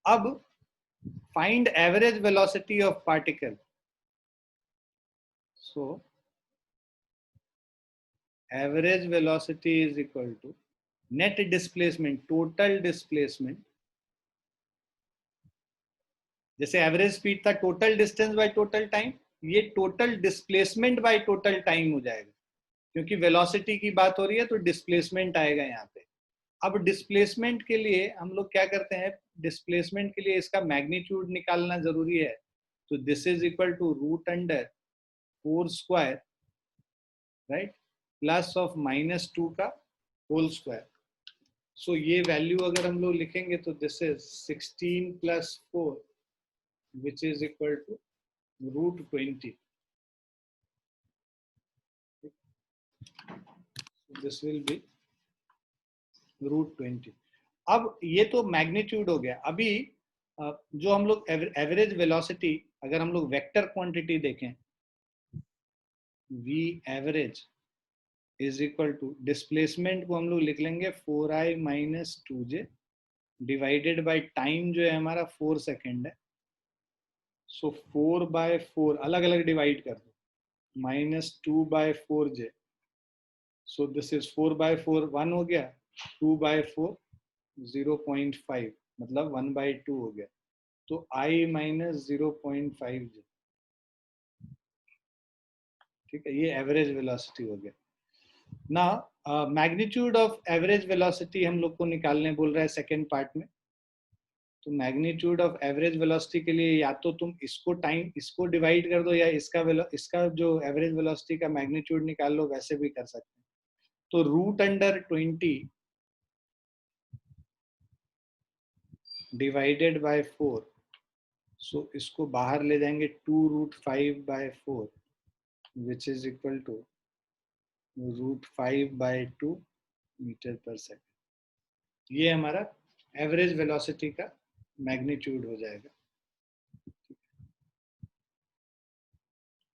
अब find average velocity of particle. So average velocity is equal to net displacement, total displacement. जैसे एवरेज स्पीड था total distance by total time, ये total displacement by total time हो जाएगा, क्योंकि velocity की बात हो रही है तो डिस्प्लेसमेंट आएगा यहाँ पे। अब डिस्प्लेसमेंट के लिए हम लोग क्या करते हैं, डिस्प्लेसमेंट के लिए इसका मैग्नीट्यूड निकालना जरूरी है। तो this is equal to root under 4 square, right, plus of -2 का होल स्क्वायर। सो ये वैल्यू अगर हम लोग लिखेंगे तो this is 16 plus 4 which is equal to root 20. So this will be root 20. अब ये तो मैग्नीट्यूड हो गया। अभी जो हम लोग एवरेज वेलोसिटी, अगर हम लोग वेक्टर क्वांटिटी देखें, v average is equal to displacement को हम लोग लिख लेंगे 4i minus 2j divided by time जो है हमारा 4 सेकेंड है। सो 4/4 अलग अलग डिवाइड कर दो, -2/4j। सो दिस इज 4/4 1 हो गया, 2/4 0.5, मतलब 1/2 हो गया। तो i माइनस 0.5j। ठीक है, ये एवरेज वेलोसिटी हो गया ना। मैग्नीट्यूड ऑफ एवरेज वेलोसिटी हम लोग को निकालने बोल रहा है सेकेंड पार्ट में। तो मैग्नीट्यूड ऑफ एवरेज वेलोसिटी के लिए या तो तुम इसको टाइम इसको डिवाइड कर दो, या इसका जो एवरेज वेलोसिटी का मैग्नीट्यूड निकाल लो, वैसे भी कर सकते हैं। तो root under 20 divided by 4, so इसको बाहर ले जाएंगे 2√5/4 which is equal to √5/2 metre per second. ये हमारा एवरेज वेलोसिटी का मैग्नीट्यूड हो जाएगा।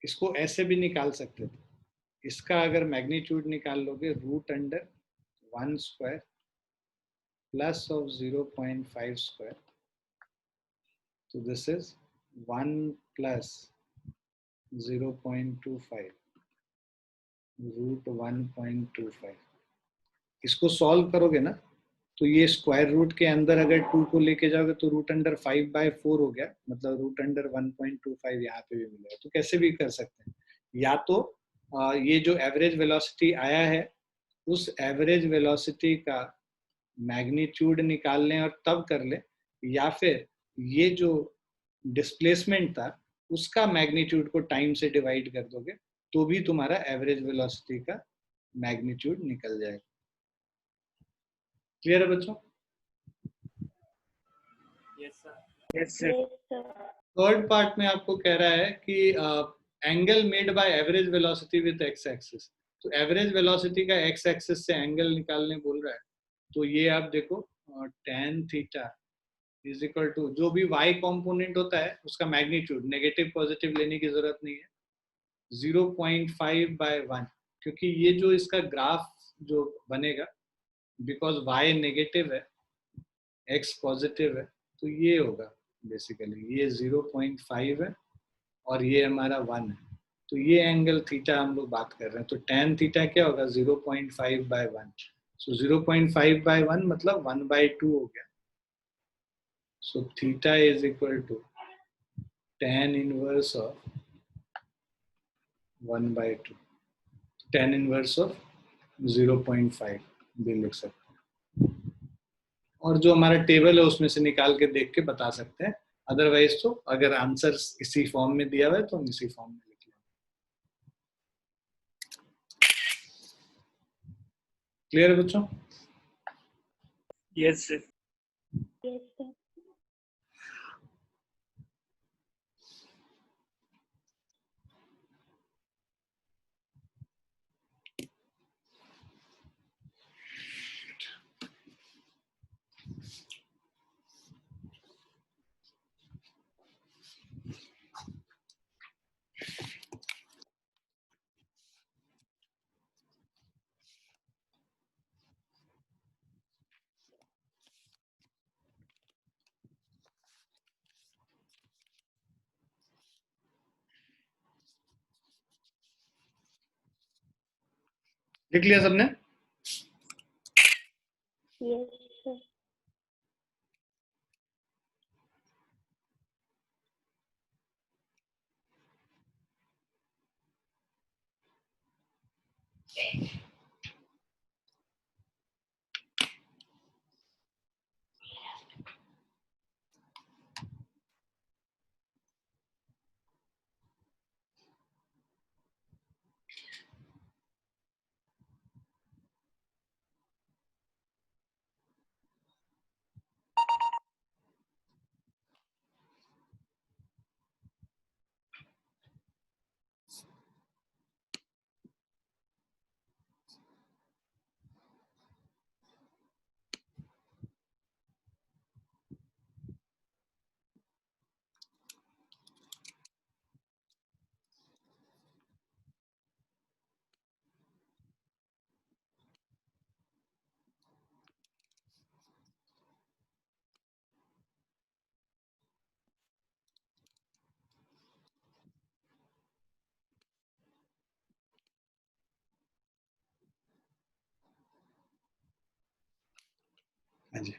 इसको ऐसे भी निकाल सकते थे, इसका अगर मैग्नीट्यूड निकाल लोगे root under 1 square plus of 0.5 square, तो दिस इज 1 प्लस 0.25 रूट 1.25। इसको सॉल्व करोगे ना तो ये स्क्वायर रूट के अंदर अगर 2 को लेके जाओगे तो रूट अंडर 5/4 हो गया, मतलब रूट अंडर 1.25 यहाँ पे भी मिलेगा। तो कैसे भी कर सकते हैं, या तो ये जो एवरेज वेलोसिटी आया है उस एवरेज वेलोसिटी का मैग्नीट्यूड निकाल लें और तब कर ले, या फिर ये जो डिस्प्लेसमेंट था उसका मैग्नीट्यूड को टाइम से डिवाइड कर दोगे तो भी तुम्हारा एवरेज वेलोसिटी का मैग्नीट्यूड निकल जाएगा। क्लियर है बच्चों? Yes sir. Yes, sir. Third part में आपको कह रहा है कि angle made by average velocity with x axis. तो एवरेज वेलोसिटी का एक्स एक्सिस से एंगल निकालने बोल रहा है। तो ये आप देखो tan theta is equal to जो भी y कंपोनेंट होता है उसका मैग्नीट्यूड, नेगेटिव पॉजिटिव लेने की जरूरत नहीं है, 0.5/1, क्योंकि ये जो इसका ग्राफ जो बनेगा बिकॉज y नेगेटिव है x पॉजिटिव है तो ये होगा बेसिकली, ये 0.5 है और ये हमारा 1 है। तो ये एंगल थीटा हम लोग बात कर रहे हैं। तो tan थीटा क्या होगा 0.5/1। सो 0.5/1 मतलब 1/2 हो गया। सो theta is equal to tan inverse of 1/2, tan inverse of 0.5 भी लिख सकते हैं, और जो हमारा टेबल है उसमें से निकाल के देख के बता सकते हैं। अदरवाइज तो अगर आंसर इसी फॉर्म में दिया हुआ है तो हम इसी फॉर्म में लिख लेंगे। क्लियर है बच्चों? Yes sir. Yes, sir. लिख लिया सबने? Yes, sir. हाँ जी,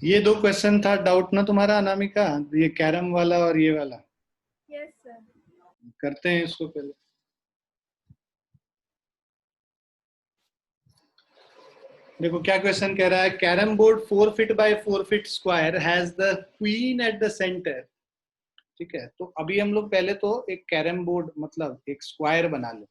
ये दो क्वेश्चन था डाउट ना तुम्हारा अनामिका, ये कैरम वाला और ये वाला। Yes sir. करते हैं इसको पहले। देखो क्या क्वेश्चन कह रहा है, carrom board 4 feet by 4 feet square has the queen at the centre. ठीक है, तो अभी हम लोग पहले तो एक कैरम बोर्ड मतलब एक स्क्वायर बना लो।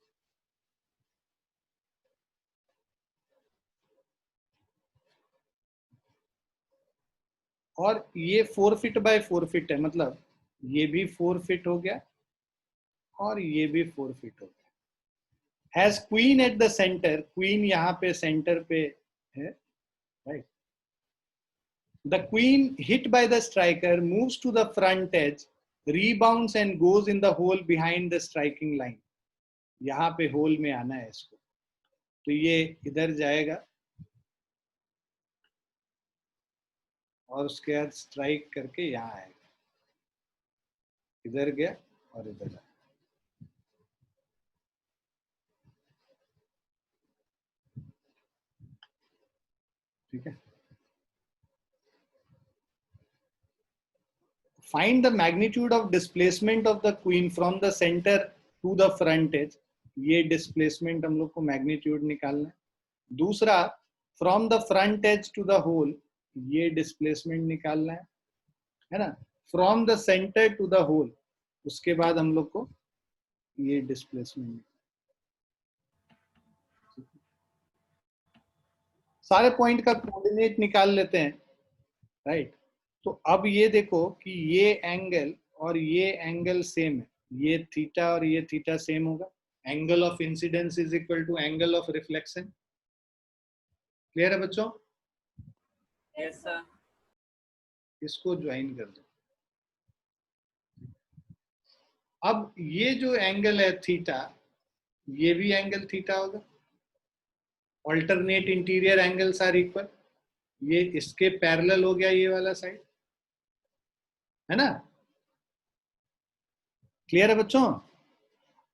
और ये 4 फीट बाय 4 फीट है, मतलब ये भी 4 फीट हो गया और ये भी 4 फीट हो गया। Has queen at the centre, queen यहाँ पे सेंटर पे है, right. The queen hit by the striker moves to the front edge, rebounds and goes in the hole behind the striking line। यहाँ पे होल में आना है इसको, तो ये इधर जाएगा और उसके बाद स्ट्राइक करके यहाँ आएगा, इधर गया और इधर आया। ठीक है, find the magnitude of displacement of the queen from the center to the front edge। ये डिस्प्लेसमेंट हम लोग को मैग्नीट्यूड निकालना है। दूसरा, from the front edge to the hole ये डिस्प्लेसमेंट निकालना है ना, from the centre to the hole उसके बाद हम लोग को ये डिस्प्लेसमेंट, सारे पॉइंट का कोऑर्डिनेट निकाल लेते हैं, राइट। तो अब ये देखो कि ये एंगल और ये एंगल सेम है, ये थीटा और ये थीटा सेम होगा, angle of incidence is equal to angle of reflection. Clear है बच्चों? Yes sir. इसको ज्वाइन कर दो। अब ये जो एंगल है थीटा, ये भी एंगल थीटा होगा, alternate interior angles are equal, ये इसके पैरेलल हो गया ये वाला साइड, है ना। क्लियर है बच्चों?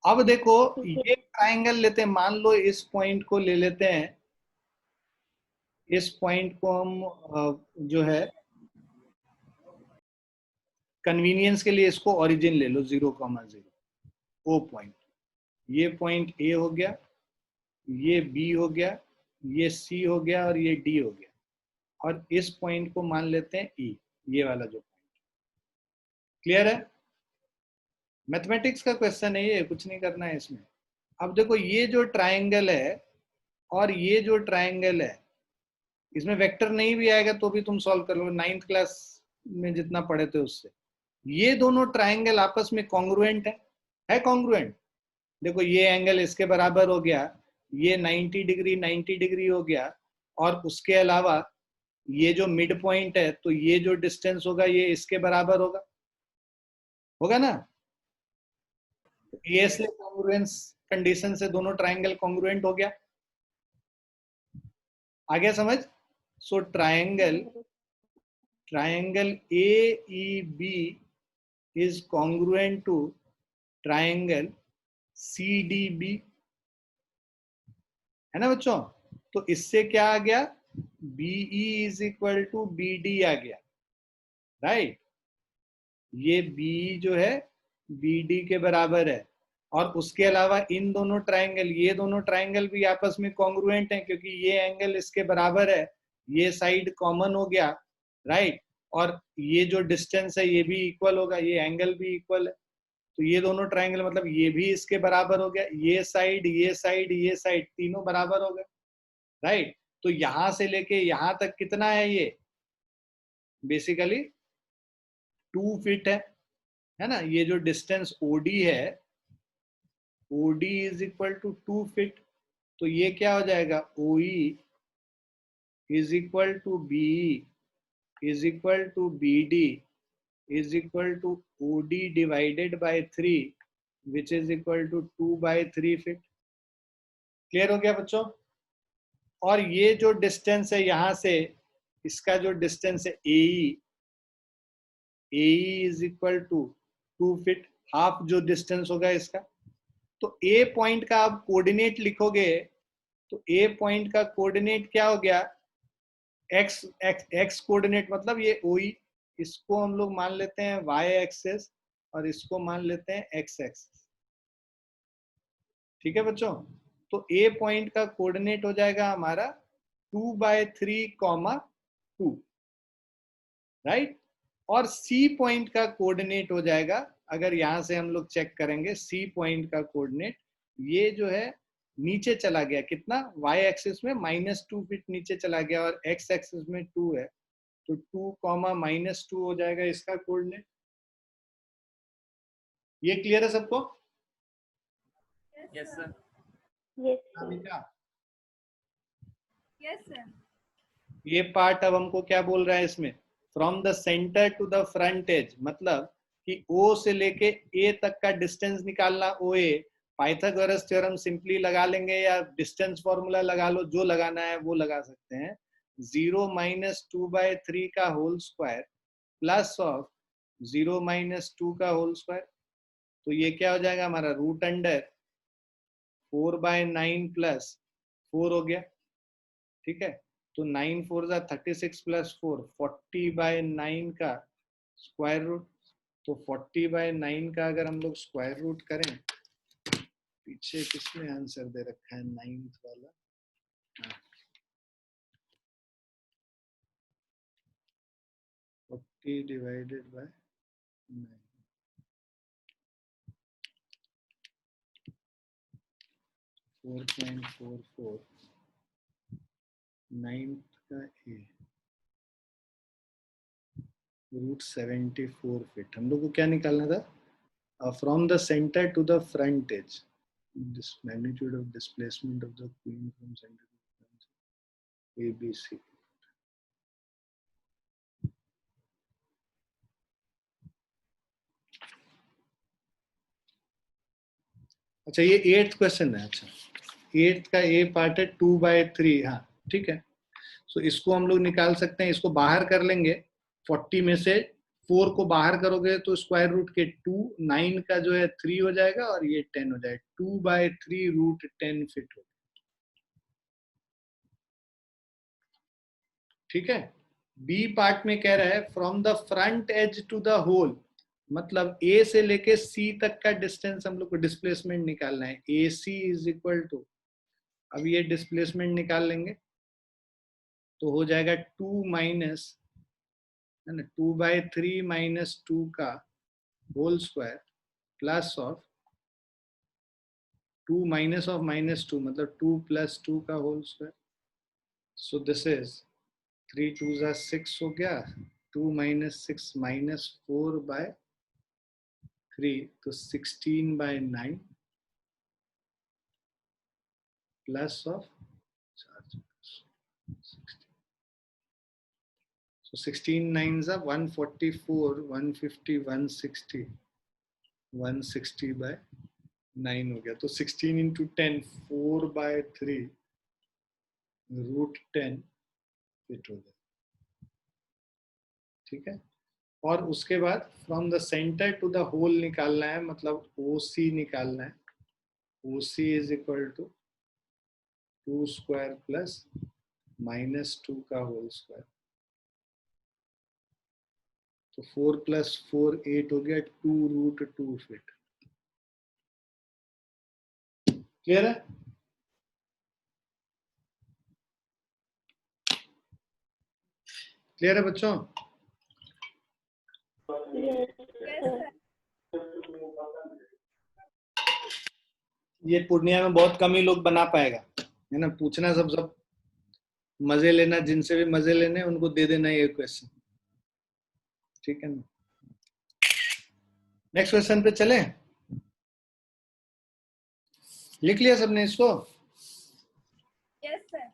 अब देखो ये ट्राइंगल लेते हैं, मान लो इस पॉइंट को ले लेते हैं, इस पॉइंट को हम जो है कन्वीनियंस के लिए इसको ओरिजिन ले लो 0,0, ओ पॉइंट, ये पॉइंट ए हो गया, ये बी हो गया, ये सी हो गया और ये डी हो गया, और इस पॉइंट को मान लेते हैं ई, ये वाला जो पॉइंट। क्लियर है? मैथमेटिक्स का क्वेश्चन है ये, कुछ नहीं करना है इसमें। अब देखो ये जो ट्राइंगल है और ये जो ट्राइंगल है, इसमें वेक्टर नहीं भी आएगा तो भी तुम सॉल्व कर लो, 9th क्लास में जितना पढ़े थे उससे। ये दोनों ट्राइंगल आपस में कॉन्ग्रुएंट है कॉन्ग्रुएंट। देखो ये एंगल इसके बराबर हो गया, ये 90 डिग्री 90 डिग्री हो गया, और उसके अलावा ये जो मिड पॉइंट है तो ये जो डिस्टेंस होगा ये इसके बराबर होगा ना। ये इसलिए कॉन्ग्रुएंस कंडीशन से दोनों ट्राइंगल कॉन्ग्रुएंट हो गया। आ गया समझ? So triangle AEB is congruent to triangle CDB, है ना बच्चों। तो इससे क्या आ गया, BE is equal to BD आ गया, राइट। ये BE जो है BD के बराबर है, और उसके अलावा इन दोनों ट्राइंगल, ये दोनों ट्राइंगल भी आपस में कॉन्ग्रुएंट हैं, क्योंकि ये एंगल इसके बराबर है, ये साइड कॉमन हो गया, राइट। और ये जो डिस्टेंस है ये भी इक्वल होगा, ये एंगल भी इक्वल है, तो ये दोनों ट्राइंगल मतलब ये भी इसके बराबर हो गया, ये साइड ये साइड ये साइड तीनों बराबर हो गए, राइट। तो यहां से लेके यहां तक कितना है, ये बेसिकली 2 फीट है ना। ये जो डिस्टेंस OD है, OD is equal to 2 feet, तो ये क्या हो जाएगा, OE is equal to BE is equal to BD is equal to OD divided by 3, which is equal to 2/3 feet। Clear हो गया बच्चों? और ये जो डिस्टेंस है यहां से, इसका जो डिस्टेंस है AE is equal to 2 feet, half जो डिस्टेंस होगा इसका। तो A पॉइंट का आप कोऑर्डिनेट लिखोगे, तो A पॉइंट का कोऑर्डिनेट क्या हो गया, एक्स कोऑर्डिनेट, मतलब ये OE, इसको हम लोग मान लेते हैं y एक्सेस और इसको मान लेते हैं x एक्सेस। ठीक है बच्चों? तो A पॉइंट का कोऑर्डिनेट हो जाएगा हमारा 2/3, 2, राइट। और C पॉइंट का कोऑर्डिनेट हो जाएगा, अगर यहां से हम लोग चेक करेंगे, C पॉइंट का कोऑर्डिनेट ये जो है नीचे चला गया, कितना, y एक्सिस में -2 फीट नीचे चला गया, और x एक्सिस में 2 है, तो 2, -2 हो जाएगा इसका कोऑर्डिनेट। ये क्लियर है सबको? Yes sir. Yes sir. ये पार्ट अब हमको क्या बोल रहा है इसमें, from the centre to the front edge, मतलब कि O से लेके A तक का डिस्टेंस निकालना, OA। पाइथागोरस थ्योरम सिंपली लगा लेंगे या डिस्टेंस फॉर्मूला लगा लो, जो लगाना है वो लगा सकते हैं। 0 - 2/3 का होल स्क्वायर प्लस ऑफ 0 - 2 का होल स्क्वायर, तो ये क्या हो जाएगा हमारा, √4/9 + 4 हो गया, ठीक है। तो 9 4 36 + 4 40/9 का स्क्वायर रूट, तो 40/9 का अगर हम लोग स्क्वायर रूट करें, पीछे किसने आंसर दे रखा है 9th वाला, 40 divided by 9. 4.44 9th का ए रूट 74 फीट। हम लोग को क्या निकालना था? From the centre to the front edge, this magnitude of displacement of the queen from centre to A B C. अच्छा ये 8th क्वेश्चन है। अच्छा 8th का ए पार्ट है 2/3। हाँ ठीक है, सो इसको हम लोग निकाल सकते हैं, इसको बाहर कर लेंगे। 40 में से 4 को बाहर करोगे तो स्क्वायर रूट के 2, 9 का जो है 3 हो जाएगा और ये 10 हो जाएगा। 2/3 रूट 10 फीट हो। ठीक है। बी पार्ट में कह रहा है from the front edge to the hole, मतलब ए से लेके सी तक का डिस्टेंस हम लोग को डिस्प्लेसमेंट निकालना है। ए सी इज इक्वल टू, अब ये डिस्प्लेसमेंट निकाल लेंगे तो हो जाएगा 2 माइनस है ना 2/3 माइनस 2 का whole square plus of 2 minus of -2 मतलब 2 + 2 का whole square. So this is 3 2 जा 6 हो गया, 2 - 6 -4/3 तो 16/9 प्लस ऑफ 16 9 जा 144 150 160 160/9 हो गया। तो 16 × 10 4/3 रूट 10 फिट हो गया। ठीक है। और उसके बाद from the centre to the hole निकालना है, मतलब OC निकालना है। OC is equal to 2 square plus -2 का होल स्क्वायर। तो 4 + 4 8 हो गया, 2 रूट 2 फीट। क्लियर है? क्लियर है बच्चों? Yes, sir. ये पूर्णिया में बहुत कम ही लोग बना पाएगा, है ना। पूछना सब मजे लेना, जिनसे भी मजे लेने उनको दे देना ये क्वेश्चन। ठीक है ना। नेक्स्ट क्वेश्चन पे चले। लिख लिया सबने इसको? Yes, sir.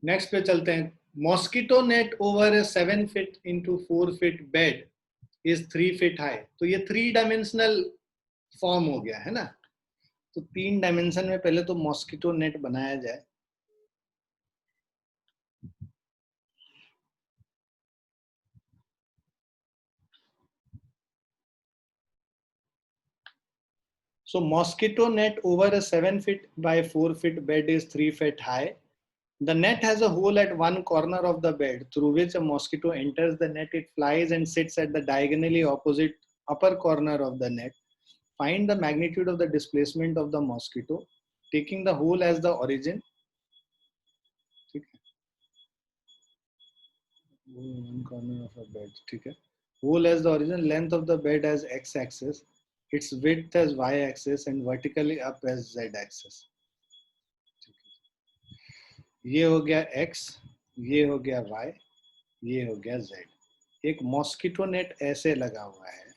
नेक्स्ट पे चलते हैं। Mosquito net over 7 feet into 4 feet bed is 3 feet high. तो ये 3 डायमेंशनल फॉर्म हो गया है ना। तो 3 डायमेंशन में पहले तो मॉस्किटो नेट बनाया जाए। So mosquito net over a 7 feet by 4 feet bed is 3 feet high. The net has a hole at one corner of the bed through which a mosquito enters the net. It flies and sits at the diagonally opposite upper corner of the net. Find the magnitude of the displacement of the mosquito, taking the hole as the origin. One corner of a bed. Okay. Hole as the origin, length of the bed as x-axis, its width as y-axis, and vertically up as z-axis. ये हो गया x, ये हो गया y, ये हो गया z। एक मॉस्किटो नेट ऐसे लगा हुआ है।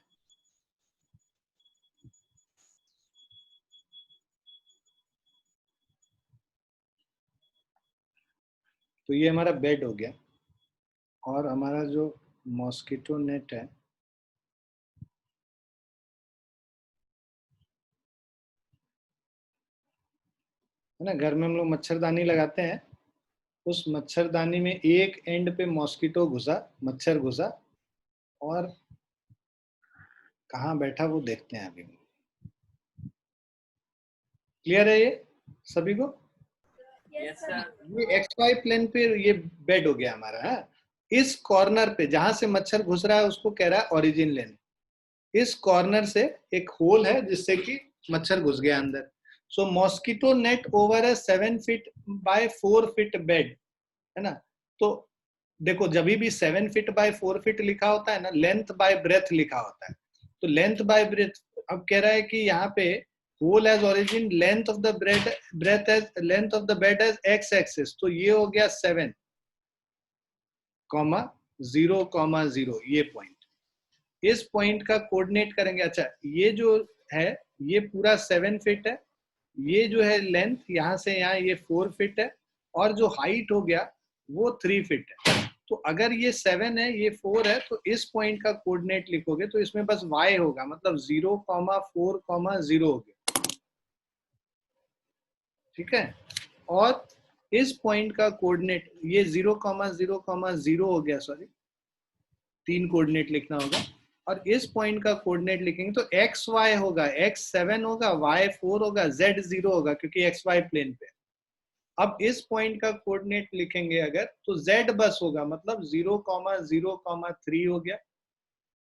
तो ये हमारा बेड हो गया और हमारा जो मॉस्किटो नेट है ना, घर में हम लोग मच्छरदानी लगाते हैं। उस मच्छरदानी में एक एंड पे मॉस्किटो घुसा, मच्छर घुसा, और कहाँ बैठा वो देखते हैं अभी। क्लियर है ये सभी को? Yes, sir. ये XY प्लेन पे ये बेड हो गया हमारा है। इस कॉर्नर पे जहां से मच्छर घुस रहा है उसको कह रहा है ओरिजिन लेने। इस कॉर्नर से एक होल है जिससे कि मच्छर घुस गया अंदर। So mosquito net over 7 feet by 4 feet bed, है ना। तो देखो जब भी 7 फीट बाय 4 फीट लिखा होता है ना, लेंथ बाय ब्रेथ लिखा होता है। तो लेंथ बाय ब्रेथ, अब कह रहा है कि यहाँ पे hole as origin, length of the breadth as length of the bed as x axis, तो ये हो गया 7, 0, 0, ये पॉइंट, इस पॉइंट का कोऑर्डिनेट करेंगे। अच्छा ये जो है ये पूरा 7 फीट है, ये जो है लेंथ यहाँ से यहाँ ये 4 फीट है, और जो हाइट हो गया वो 3 फीट है। तो अगर ये 7 है ये 4 है, तो इस पॉइंट का कोऑर्डिनेट लिखोगे तो इसमें बस y होगा, मतलब 0, 4, 0 हो गया, ठीक है। और इस पॉइंट का कोऑर्डिनेट ये 0, 0, 0 हो गया, सॉरी 3 कोऑर्डिनेट लिखना होगा। और इस पॉइंट का कोऑर्डिनेट लिखेंगे तो एक्स वाई होगा, एक्स 7 होगा, वाई 4 होगा, जेड 0 होगा, क्योंकि एक्स वाई प्लेन पे। अब इस पॉइंट का कोऑर्डिनेट लिखेंगे अगर, तो जेड बस होगा, मतलब 0, 0, 3 हो गया।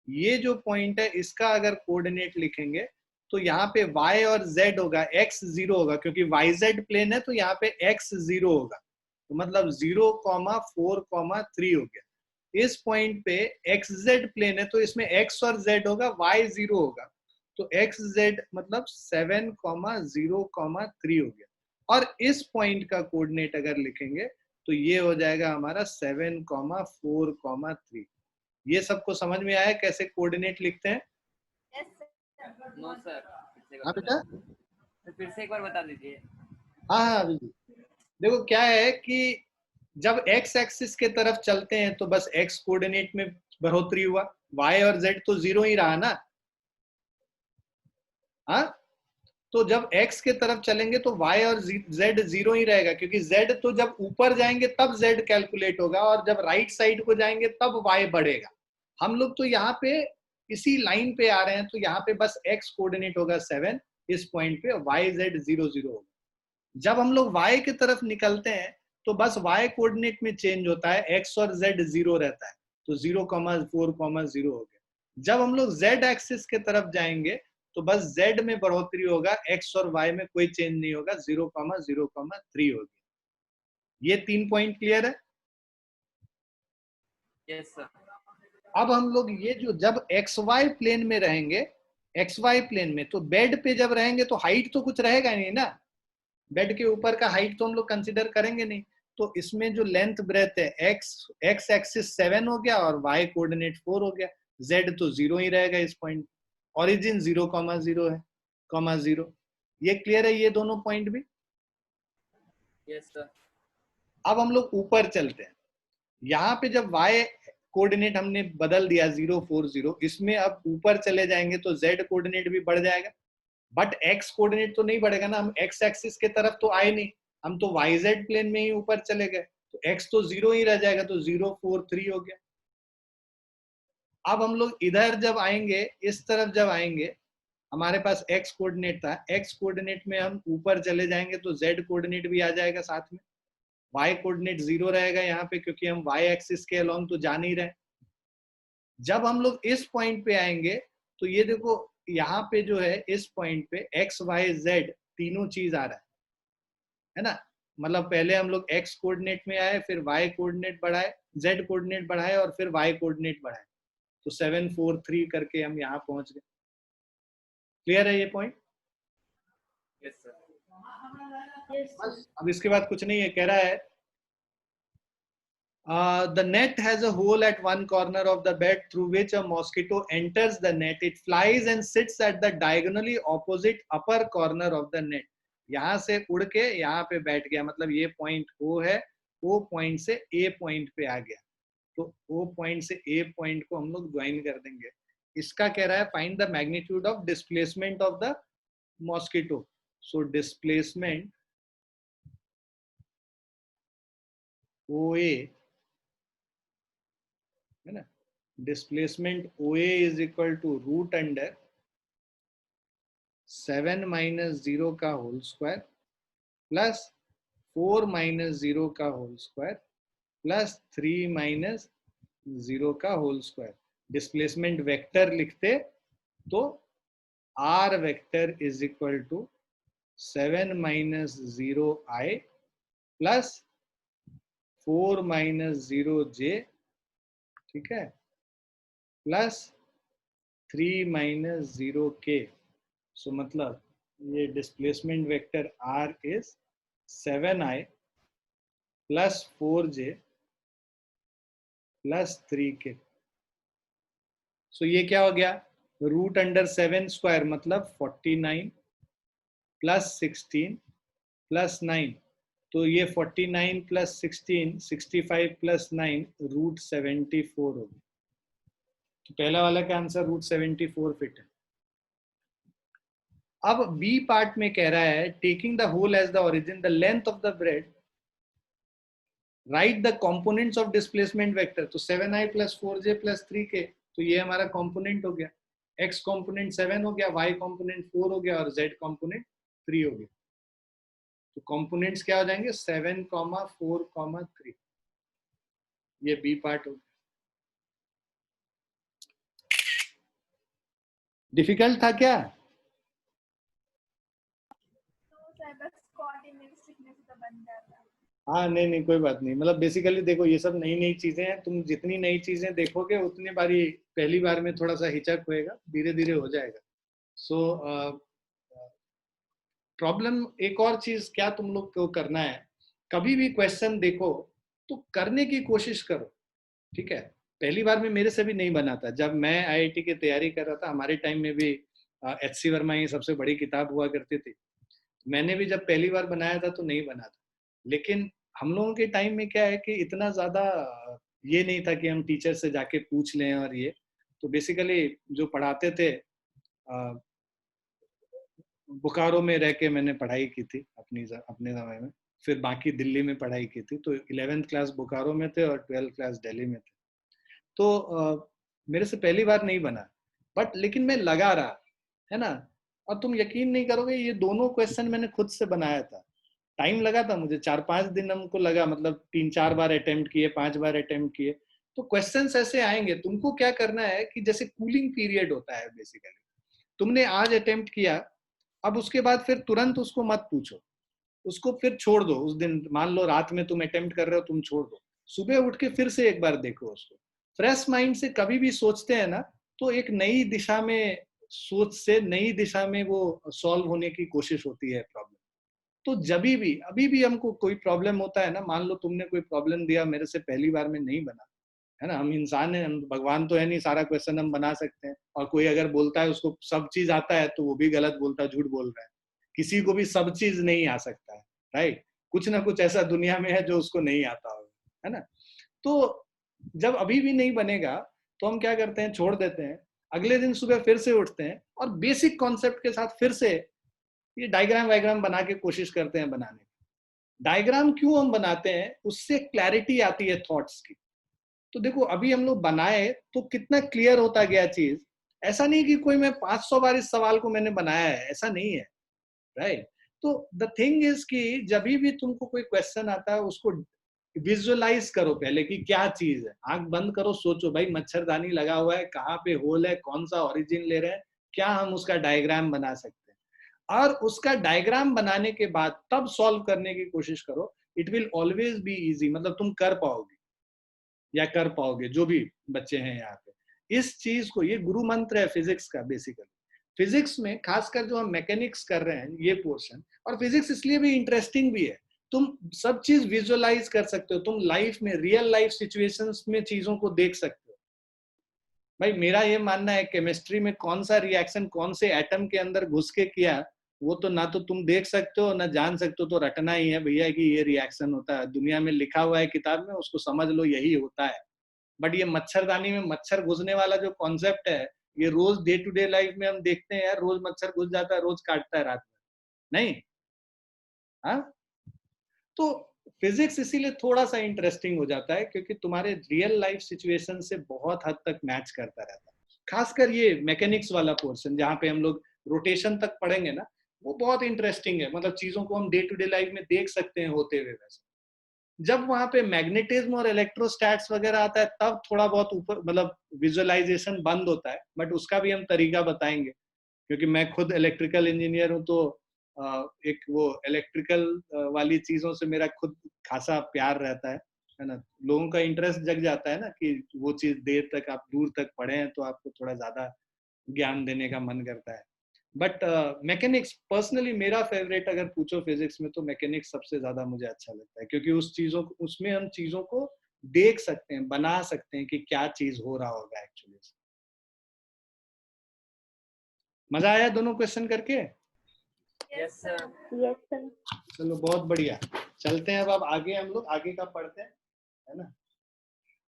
ये जो पॉइंट है इसका अगर कोऑर्डिनेट लिखेंगे तो यहाँ पे y और z होगा, x 0 होगा, क्योंकि yz प्लेन है, तो यहाँ पे x 0 होगा, तो मतलब 0, 4, 3 हो गया। इस पॉइंट पे xz प्लेन है, तो इसमें x और z होगा, y 0 होगा, तो xz मतलब 7, 0, 3 हो गया। और इस पॉइंट का कोऑर्डिनेट अगर लिखेंगे तो ये हो जाएगा हमारा 7, 4, 3। ये सबको समझ में आया कैसे कोऑर्डिनेट लिखते हैं? Yes sir. नो सर, हाँ बेटा, फिर से एक बार बता दीजिए। हाँ हाँ अभी देखो क्या है कि जब x एक्सिस के तरफ चलते हैं तो बस x कोऑर्डिनेट में बढ़ोतरी हुआ, y और z तो 0 ही रहा ना। हाँ, तो जब x के तरफ चलेंगे तो y और z 0 ही रहेगा, क्योंकि z तो जब ऊपर जाएंगे तब z कैलकुलेट होगा, और जब राइट साइड को जाएंगे तब y बढ़ेगा। हम लोग तो यहाँ पे इसी लाइन पे आ रहे हैं, तो यहाँ पे बस x कोऑर्डिनेट होगा 7 इस पॉइंट पे, y z 0, 0 होगा। जब हम लोग y की तरफ निकलते हैं तो बस y कोऑर्डिनेट में चेंज होता है, x और z 0 रहता है, तो 0, 4, 0 हो गया। जब हम लोग z एक्सिस के तरफ जाएंगे तो बस z में बढ़ोतरी होगा, x और y में कोई चेंज नहीं होगा, 0, 0, 3 हो गया। ये 3 पॉइंट क्लियर है? Yes sir. अब हम लोग ये जो जब एक्स वाई प्लेन में रहेंगे, एक्स वाई प्लेन में, तो बेड पे जब रहेंगे तो हाइट तो कुछ रहेगा नहीं ना, बेड के ऊपर का हाइट तो हम लोग कंसिडर करेंगे नहीं। तो इसमें जो लेंथ ब्रेथ है, एक्स एक्सिस 7 हो गया और वाई कोऑर्डिनेट 4 हो गया, जेड तो 0 ही रहेगा इस पॉइंट, ओरिजिन 0, 0 है, 0। ये क्लियर है ये दोनों पॉइंट भी? Yes sir. अब हम लोग ऊपर चलते हैं। यहाँ पे जब y कोऑर्डिनेट हमने बदल दिया 0, 4, 0, इसमें अब ऊपर चले जाएंगे तो z कोऑर्डिनेट भी बढ़ जाएगा, बट x कोऑर्डिनेट तो नहीं बढ़ेगा ना, हम x एक्सिस के तरफ तो आए नहीं, हम तो yz प्लेन में ही ऊपर चले गए, तो x तो 0 ही रह जाएगा, तो 0, 4, 3 हो गया। अब हम लोग इधर जब आएंगे, इस तरफ जब आएंगे, हमारे पास x कोऑर्डिनेट था, x कोऑर्डिनेट में हम ऊपर चले जाएंगे तो z कोऑर्डिनेट भी आ जाएगा साथ में, y कोऑर्डिनेट 0 रहेगा यहाँ पे, क्योंकि हम y एक्सिस के अलोंग तो जा नहीं रहे। जब हम लोग इस पॉइंट पे आएंगे तो ये देखो यहाँ पे जो है इस पॉइंट पे x, y, z तीनों चीज आ रहा है ना, मतलब पहले हम लोग x कोऑर्डिनेट में आए, फिर y कोऑर्डिनेट बढ़ाए, z कोऑर्डिनेट बढ़ाए, और फिर y कोऑर्डिनेट बढ़ाए, तो 7, 4, 3 करके हम यहाँ पहुंच गए। क्लियर है ये पॉइंट? Yes sir. बस अब इसके बाद कुछ नहीं है, कह रहा है the net has a hole at one corner of the bed through which a mosquito enters the net. It flies and sits at the diagonally opposite upper corner of the net. यहाँ से उड़ के यहाँ पे बैठ गया, मतलब ये पॉइंट O है, O पॉइंट से A पॉइंट पे आ गया, तो O पॉइंट से A पॉइंट को हम लोग ज्वाइन कर देंगे। इसका कह रहा है find the magnitude of displacement of the mosquito. So displacement OA है ना, displacement OA is equal to root under 7 minus 0 का होल स्क्वायर प्लस 4 माइनस 0 का होल स्क्वायर प्लस 3 माइनस 0 का होल स्क्वायर। डिस्प्लेसमेंट वेक्टर लिखते तो R vector is equal to 7 minus 0 I plus 4 minus 0j, ठीक है, plus 3 minus 0k। सो मतलब ये displacement vector r is 7i plus 4j plus 3k। सो ये क्या हो गया, रूट अंडर 7 स्क्वायर मतलब 49 प्लस 16 प्लस 9। तो ये 49 प्लस 16 65 प्लस 9 रूट 74 हो गया। तो पहला वाला का आंसर रूट 74 फिट है। अब बी पार्ट में कह रहा है taking the hole as the origin the length of the breadth write the components of displacement vector. तो 7i plus 4j plus 3k, तो ये हमारा कंपोनेंट हो गया। x कंपोनेंट 7 हो गया, y कंपोनेंट 4 हो गया और z कंपोनेंट 3 हो गया। तो कंपोनेंट्स क्या हो जाएंगे 7, 4, 3। ये बी पार्ट हो गया। डिफिकल्ट था क्या? तो सर बस कोऑर्डिनेट्स लिखने से तो बन जाता है। हाँ नहीं कोई बात नहीं। मतलब बेसिकली देखो ये सब नई नई चीजें हैं, तुम जितनी नई चीजें देखोगे उतनी बारी पहली बार में थोड़ा सा हिचक होएगा, धीरे धीरे हो जाएगा। सो प्रॉब्लम एक और चीज क्या तुम लोग को करना है, कभी भी क्वेश्चन देखो तो करने की कोशिश करो, ठीक है। पहली बार में मेरे से भी नहीं बना था। जब मैं आईआईटी की तैयारी कर रहा था, हमारे टाइम में भी एच.सी. वर्मा ही सबसे बड़ी किताब हुआ करती थी। मैंने भी जब पहली बार बनाया था तो नहीं बना था। लेकिन हम लोगों के टाइम में क्या है कि इतना ज्यादा ये नहीं था कि हम टीचर से जाके पूछ लें। और ये तो बेसिकली जो पढ़ाते थे, बोकारो में रह के मैंने पढ़ाई की थी अपने समय में। फिर बाकी दिल्ली में पढ़ाई की थी। तो 11th क्लास बोकारो में थे और 12th क्लास दिल्ली में थे। तो मेरे से पहली बार नहीं बना, बट लेकिन मैं लगा रहा, है ना। और तुम यकीन नहीं करोगे, ये दोनों क्वेश्चन मैंने खुद से बनाया था। टाइम लगा था मुझे, 4-5 दिन हमको लगा, मतलब 3-4 बार अटेम्प्ट किए, 5 बार अटेम्प्ट किए। तो क्वेश्चंस ऐसे आएंगे, तुमको क्या करना है कि जैसे कूलिंग पीरियड होता है बेसिकली, तुमने आज अटेम्प्ट किया, अब उसके बाद फिर तुरंत उसको मत पूछो, उसको फिर छोड़ दो। उस दिन मान लो रात में तुम अटेम्प्ट कर रहे हो, तुम छोड़ दो, सुबह उठ के फिर से एक बार देखो उसको। फ्रेश माइंड से कभी भी सोचते हैं ना, तो एक नई दिशा में सोच से नई दिशा में वो सॉल्व होने की कोशिश होती है प्रॉब्लम। तो जब भी अभी भी हमको कोई प्रॉब्लम होता है ना, मान लो तुमने कोई प्रॉब्लम दिया, मेरे से पहली बार में नहीं बना, है ना। हम इंसान हैं, हम भगवान तो है नहीं, सारा क्वेश्चन हम बना सकते हैं। और कोई अगर बोलता है उसको सब चीज आता है, तो वो भी गलत बोलता है, झूठ बोल रहा है। किसी को भी सब चीज नहीं आ सकता है, राइट। कुछ ना कुछ ऐसा दुनिया में है जो उसको नहीं आता होगा, है ना। तो जब अभी भी नहीं बनेगा तो हम क्या करते हैं, छोड़ देते हैं। अगले दिन सुबह फिर से उठते हैं और बेसिक कॉन्सेप्ट के साथ फिर से ये डायग्राम वायग्राम बना के कोशिश करते हैं बनाने की। डायग्राम क्यों हम बनाते हैं, उससे क्लैरिटी आती है थॉट्स की। तो देखो अभी हम लोग बनाए तो कितना क्लियर होता गया चीज। ऐसा नहीं कि कोई मैं 500 बार इस सवाल को मैंने बनाया है, ऐसा नहीं है, राइट। तो द थिंग इज कि जब भी तुमको कोई क्वेश्चन आता है, उसको विजुअलाइज करो पहले कि क्या चीज है। आंख बंद करो, सोचो भाई मच्छरदानी लगा हुआ है, कहाँ पे होल है, कौन सा ओरिजिन ले रहे हैं, क्या हम उसका डायग्राम बना सकते हैं। और उसका डायग्राम बनाने के बाद तब सॉल्व करने की कोशिश करो। It will always be easy, मतलब तुम कर पाओगे या कर पाओगे, जो भी बच्चे हैं यहाँ पे। इस चीज को, ये गुरु मंत्र है फिजिक्स का बेसिकली। फिजिक्स में खासकर जो हम मैकेनिक्स कर रहे हैं ये पोर्शन, और फिजिक्स इसलिए भी इंटरेस्टिंग भी है, तुम सब चीज विजुअलाइज कर सकते हो। तुम लाइफ में, रियल लाइफ सिचुएशंस में चीजों को देख सकते हो। भाई मेरा ये मानना है, केमिस्ट्री में कौन सा रिएक्शन कौन से एटम के अंदर घुस के किया, वो तो ना तो तुम देख सकते हो ना जान सकते हो, तो रटना ही है भैया कि ये रिएक्शन होता है। दुनिया में लिखा हुआ है किताब में, उसको समझ लो यही होता है। बट ये मच्छरदानी में मच्छर घुसने वाला जो कॉन्सेप्ट है, ये रोज डे टू डे लाइफ में हम देखते हैं यार, रोज मच्छर घुस जाता है, रोज काटता है रात में, नहीं। हाँ, तो फिजिक्स इसीलिए थोड़ा सा इंटरेस्टिंग हो जाता है, क्योंकि तुम्हारे रियल लाइफ सिचुएशन से बहुत हद तक मैच करता रहता है। खासकर ये मैकेनिक्स वाला पोर्शन जहाँ पे हम लोग रोटेशन तक पढ़ेंगे ना, वो बहुत इंटरेस्टिंग है। मतलब चीजों को हम डे टू डे लाइफ में देख सकते हैं होते हुए। वैसे जब वहां पे मैग्नेटिज्म और इलेक्ट्रोस्टैट्स वगैरह आता है, तब थोड़ा बहुत ऊपर, मतलब विजुअलाइजेशन बंद होता है। बट उसका भी हम तरीका बताएंगे, क्योंकि मैं खुद इलेक्ट्रिकल इंजीनियर हूँ। तो एक वो इलेक्ट्रिकल वाली चीजों से मेरा खुद खासा प्यार रहता है। है ना, लोगों का इंटरेस्ट जग जाता है ना कि वो चीज देर तक आप दूर तक पढ़े हैं तो आपको थोड़ा ज्यादा ज्ञान देने का मन करता है। बट मैकेनिक्स पर्सनली मेरा फेवरेट अगर पूछो फिजिक्स में तो मैकेनिक्स सबसे ज्यादा मुझे अच्छा लगता है, क्योंकि उसमें हम चीजों को देख सकते हैं, बना सकते हैं कि क्या चीज हो रहा होगा एक्चुअली। मजा आया दोनों क्वेश्चन करके? Yes, sir. Yes, sir. चलो बहुत बढ़िया, चलते हैं अब आगे, हम लोग आगे का पढ़ते हैं, है ना।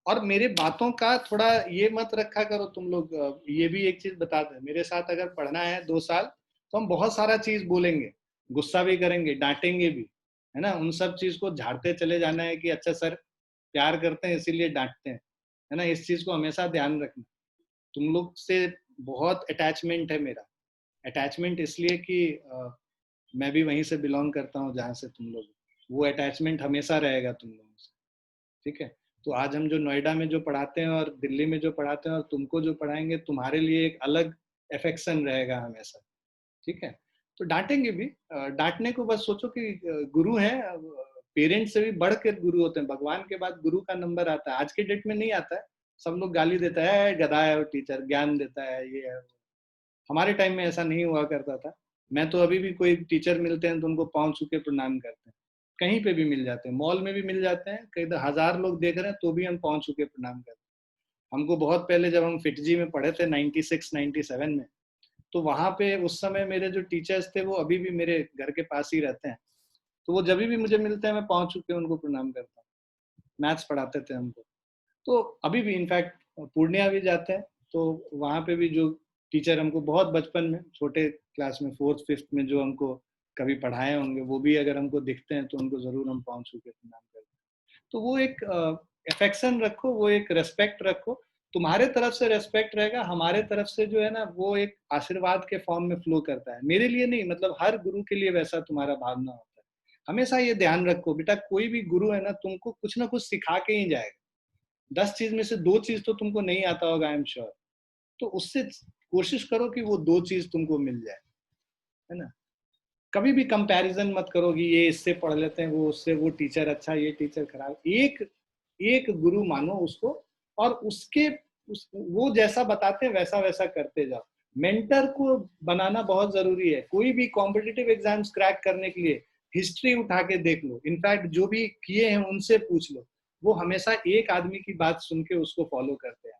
और मेरे बातों का थोड़ा ये मत रखा करो तुम लोग, ये भी एक चीज बता दें, मेरे साथ अगर पढ़ना है 2 साल तो हम बहुत सारा चीज बोलेंगे, गुस्सा भी करेंगे, डांटेंगे भी, है ना। उन सब चीज को झाड़ते चले जाना है कि अच्छा सर प्यार करते हैं इसीलिए डांटते हैं, है ना। इस चीज को हमेशा ध्यान रखना। तुम लोग से बहुत अटैचमेंट है मेरा, अटैचमेंट इसलिए कि मैं भी वहीं से बिलोंग करता हूँ जहाँ से तुम लोग, वो अटैचमेंट हमेशा रहेगा तुम लोगों से, ठीक है। तो आज हम जो नोएडा में जो पढ़ाते हैं और दिल्ली में जो पढ़ाते हैं और तुमको जो पढ़ाएंगे, तुम्हारे लिए एक अलग अफेक्शन रहेगा हमेशा, ठीक है। तो डांटेंगे भी, डांटने को बस सोचो कि गुरु हैं, पेरेंट्स से भी बढ़ के गुरु होते हैं, भगवान के बाद गुरु का नंबर आता है। आज के डेट में नहीं आता है, सब लोग गाली देता है, गधा है वो टीचर, ज्ञान देता है ये है। हमारे टाइम में ऐसा नहीं हुआ करता था। मैं तो अभी भी कोई टीचर मिलते हैं तो उनको पाँव छू के प्रणाम करते हैं, कहीं पे भी मिल जाते हैं, मॉल में भी मिल जाते हैं, कई 1000 लोग देख रहे हैं तो भी हम पाँव छू के प्रणाम करते हैं। हमको बहुत पहले जब हम फिटजी में पढ़े थे 96 97 में, तो वहां पे उस समय मेरे जो टीचर्स थे वो अभी भी मेरे घर के पास ही रहते हैं, तो वो जब भी मुझे मिलते हैं मैं पाँव छू के उनको प्रणाम करता हूँ। मैथ्स पढ़ाते थे हमको, तो अभी भी इनफैक्ट पूर्णिया भी जाते हैं तो वहाँ पे भी जो टीचर हमको बहुत बचपन में छोटे क्लास में 4th 5th में जो हमको कभी पढ़ाए होंगे, वो भी अगर हमको दिखते हैं तो उनको जरूर हम पाँव छू के प्रणाम करते हैं। तो वो एक अफेक्शन रखो, वो एक रेस्पेक्ट रखो, तुम्हारे तरफ से रेस्पेक्ट रहेगा, हमारे तरफ से जो है ना वो एक आशीर्वाद के फॉर्म में फ्लो करता है। मेरे लिए नहीं, मतलब हर गुरु के लिए वैसा तुम्हारा भावना होता है। हमेशा ये ध्यान रखो बेटा, कोई भी गुरु है ना तुमको कुछ ना कुछ सिखा के ही जाएगा। 10 चीज में से 2 चीज तो तुमको नहीं आता होगा, आई एम श्योर, तो उससे कोशिश करो कि वो 2 चीज तुमको मिल जाए, है ना। कभी भी कंपैरिजन मत करो कि ये इससे पढ़ लेते हैं, वो उससे, वो टीचर अच्छा ये टीचर खराब। एक एक गुरु मानो उसको, और वो जैसा बताते हैं वैसा वैसा करते जाओ। मेंटर को बनाना बहुत जरूरी है। कोई भी कॉम्पिटिटिव एग्जाम्स क्रैक करने के लिए हिस्ट्री उठा के देख लो, इनफैक्ट जो भी किए हैं उनसे पूछ लो, वो हमेशा एक आदमी की बात सुन के उसको फॉलो करते हैं।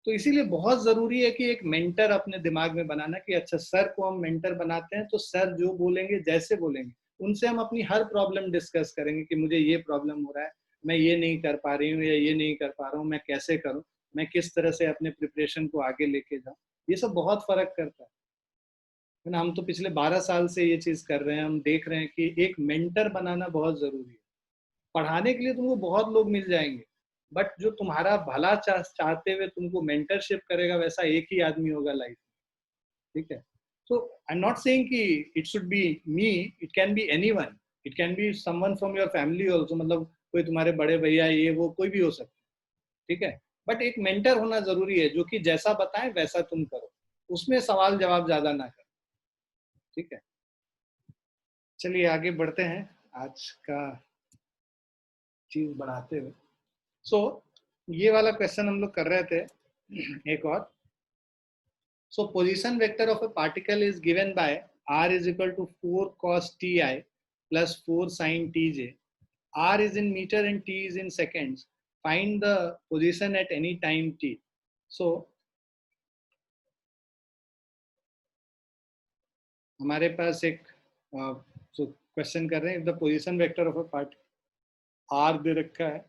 तो इसीलिए बहुत जरूरी है कि एक मेंटर अपने दिमाग में बनाना कि अच्छा सर को हम मेंटर बनाते हैं तो सर जो बोलेंगे जैसे बोलेंगे उनसे हम अपनी हर प्रॉब्लम डिस्कस करेंगे कि मुझे ये प्रॉब्लम हो रहा है, मैं ये नहीं कर पा रही हूँ या ये नहीं कर पा रहा हूँ, मैं कैसे करूँ, मैं किस तरह से अपने प्रिपरेशन को आगे लेके जाऊँ। ये सब बहुत फर्क करता है ना। हम तो पिछले 12 साल से ये चीज कर रहे हैं, हम देख रहे हैं कि एक मेंटर बनाना बहुत जरूरी है। पढ़ाने के लिए तुमको बहुत लोग मिल जाएंगे, बट जो तुम्हारा भला चाहते हुए तुमको मेंटरशिप करेगा वैसा एक ही आदमी होगा लाइफ में, ठीक है। सो आई एम नॉट सेइंग कि it should be me, it can be anyone, it can be someone from your family also, मतलब कोई तुम्हारे बड़े भैया ये वो कोई भी हो सकता है, ठीक है। बट एक मेंटर होना जरूरी है जो कि जैसा बताए वैसा तुम करो, उसमें सवाल जवाब ज्यादा ना करो, ठीक है। चलिए आगे बढ़ते हैं आज का चीज बढ़ाते हुए। सो ये वाला क्वेश्चन हम लोग कर रहे थे, एक और। सो position vector of a particle is given by r is equal to 4 cos ti plus 4 sin tj. r is in meter and t is in seconds. Find the position at any time t. So हमारे पास एक question कर रहे हैं, the position vector of a part r दे रखा है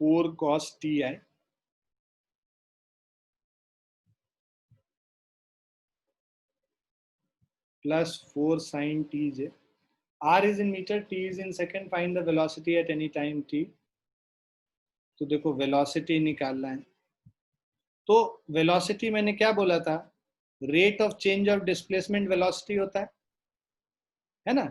4 cos ti plus 4 sin tj. r is in meter, t is in second. Find the velocity at any time t. तो देखो velocity निकालना है, तो वेलोसिटी मैंने क्या बोला था, rate of change of displacement velocity होता है ना।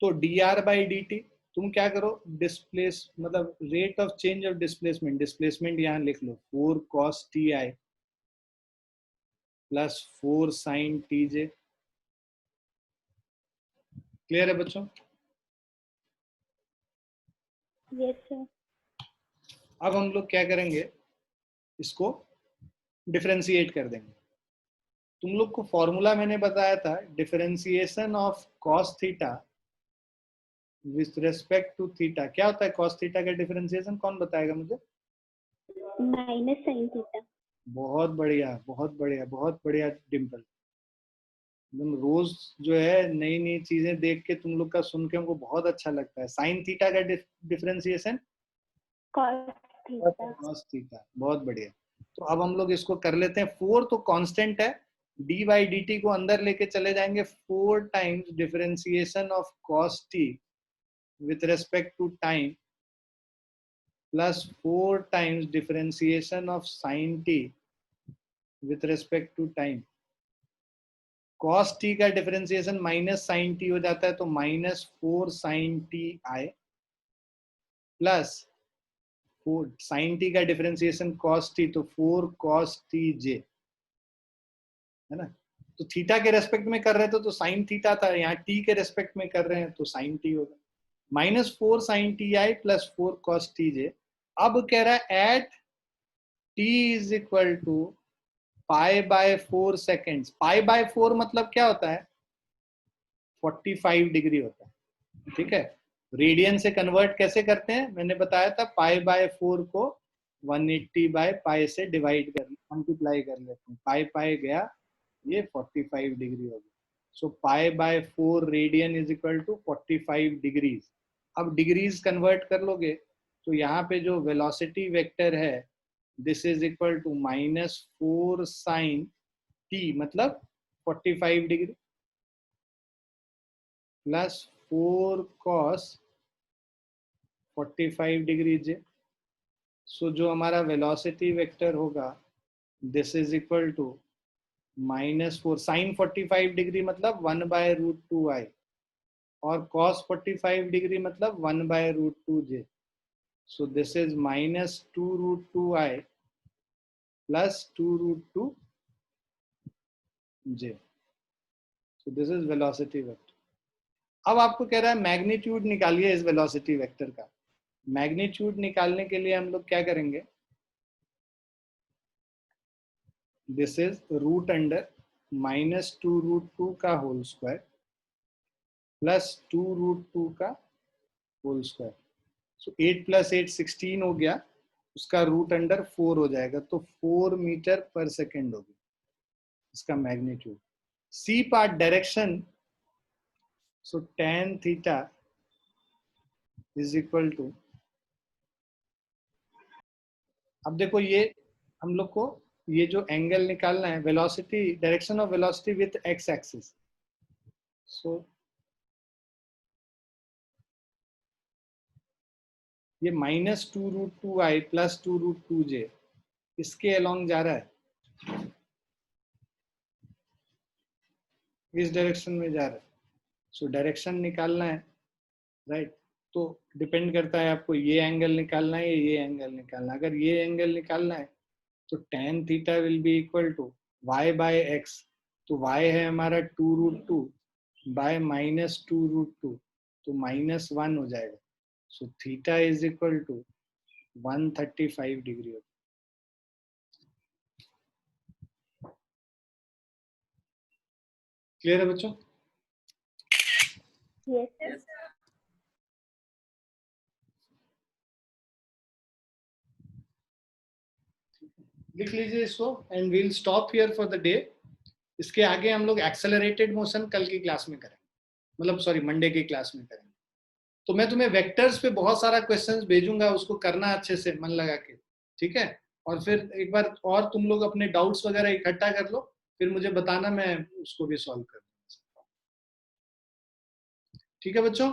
तो dr बाई dt, तुम क्या करो डिस्प्लेस मतलब rate of change of displacement, displacement यहाँ लिख लो 4 cos ti plus 4 sin tj। Clear है बच्चों? Yes, sir. अब हम लोग क्या करेंगे, इसको डिफरेंशिएट कर देंगे। तुम लोग को फॉर्मूला मैंने बताया था, differentiation of cos theta with respect to theta. क्या होता है कॉस थीटा का डिफरेंशिएशन, कौन बताएगा मुझे? Minus sine theta. बहुत बढ़िया, बहुत बढ़िया, बहुत बढ़िया डिम्पल। एकदम रोज जो है नई नई चीजें देख के तुम लोग का सुन के हमको बहुत अच्छा लगता है। साइन थीटा का differentiation cos theta. Cos theta, बहुत बढ़िया। तो अब हम लोग इसको कर लेते हैं। 4 तो कांस्टेंट है, डी बाई डी टी को अंदर लेके चले जाएंगे। 4 times differentiation of cos t with respect to time plus 4 times differentiation of sine t with respect to time. cos t का डिफरेंशिएशन माइनस साइन टी हो जाता है, तो -4 sine T I plus 4 sine t का differentiation cos t, तो 4 cos t j, है ना। तो थीटा के रेस्पेक्ट में कर रहे थे तो साइन थीटा था, यहाँ t के रेस्पेक्ट में कर रहे हैं तो साइन t होगा। -4 sine T I plus 4 cos t j। अब कह रहा है at t is equal to pi by 4 seconds. Pi by 4 मतलब क्या होता है, 45 डिग्री होता है, ठीक है। रेडियन से कन्वर्ट कैसे करते हैं मैंने बताया था, पाई बाय 4 को 180 बाय पाई से डिवाइड कर मल्टीप्लाई कर लेते हैं। पाई पाई गया, ये 45 डिग्री हो गया। So pi by 4 radian is equal to 45 degrees. अब डिग्रीज कन्वर्ट कर लोगे तो यहाँ पे जो वेलोसिटी वेक्टर है, this is equal to -4 sine t मतलब 45 degree plus 4 cos 45 degree j. So जो हमारा वेलोसिटी वेक्टर होगा, this is equal to -4 sine 45 degree मतलब 1/√2i और cos 45 डिग्री मतलब 1/√2j। So this is -2√2i plus 2√2j। So this is velocity vector. अब आपको कह रहा है मैग्नीट्यूड निकालिए इस वेलोसिटी वेक्टर का। मैग्नीट्यूड निकालने के लिए हम लोग क्या करेंगे, दिस इज रूट अंडर -2√2 का होल स्क्वायर प्लस 2√2 का होल स्क्वायर। सो 8 + 8 16 हो गया, उसका रूट अंडर 4 हो जाएगा, तो 4 मीटर पर सेकेंड होगी इसका magnitude. C part direction, so tan theta is equal to, अब देखो ये हम लोग को ये जो एंगल निकालना है, velocity direction of velocity with x axis. So ये -2√2i प्लस 2√2j इसके अलोंग जा रहा है, इस डायरेक्शन में जा रहा है। सो डायरेक्शन निकालना है, राइट। तो डिपेंड करता है आपको ये एंगल निकालना है, ये एंगल निकालना है। अगर ये एंगल निकालना है तो tan theta will be equal to y by X. तो y है हमारा 2√2 बाय -2√2, तो -1 हो जाएगा। So theta is equal to 135 degree. Clear है बच्चों? Yes, sir. Yes, sir. लिख लीजिए इसको and we'll stop here for the day. इसके आगे हम लोग एक्सेलरेटेड मोशन कल की क्लास में करेंगे, मतलब सॉरी मंडे की क्लास में करेंगे। तो मैं तुम्हें वेक्टर्स पे बहुत सारा क्वेश्चंस भेजूंगा, उसको करना अच्छे से मन लगा के, ठीक है। और फिर एक बार और तुम लोग अपने डाउट्स वगैरह इकट्ठा कर लो, फिर मुझे बताना, मैं उसको भी सॉल्व कर दूंगा। ठीक है बच्चों?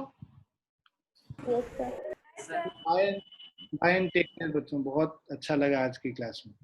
Yes, sir. Yes, sir. Bye bye and take care बच्चों, बहुत अच्छा लगा आज की क्लास में।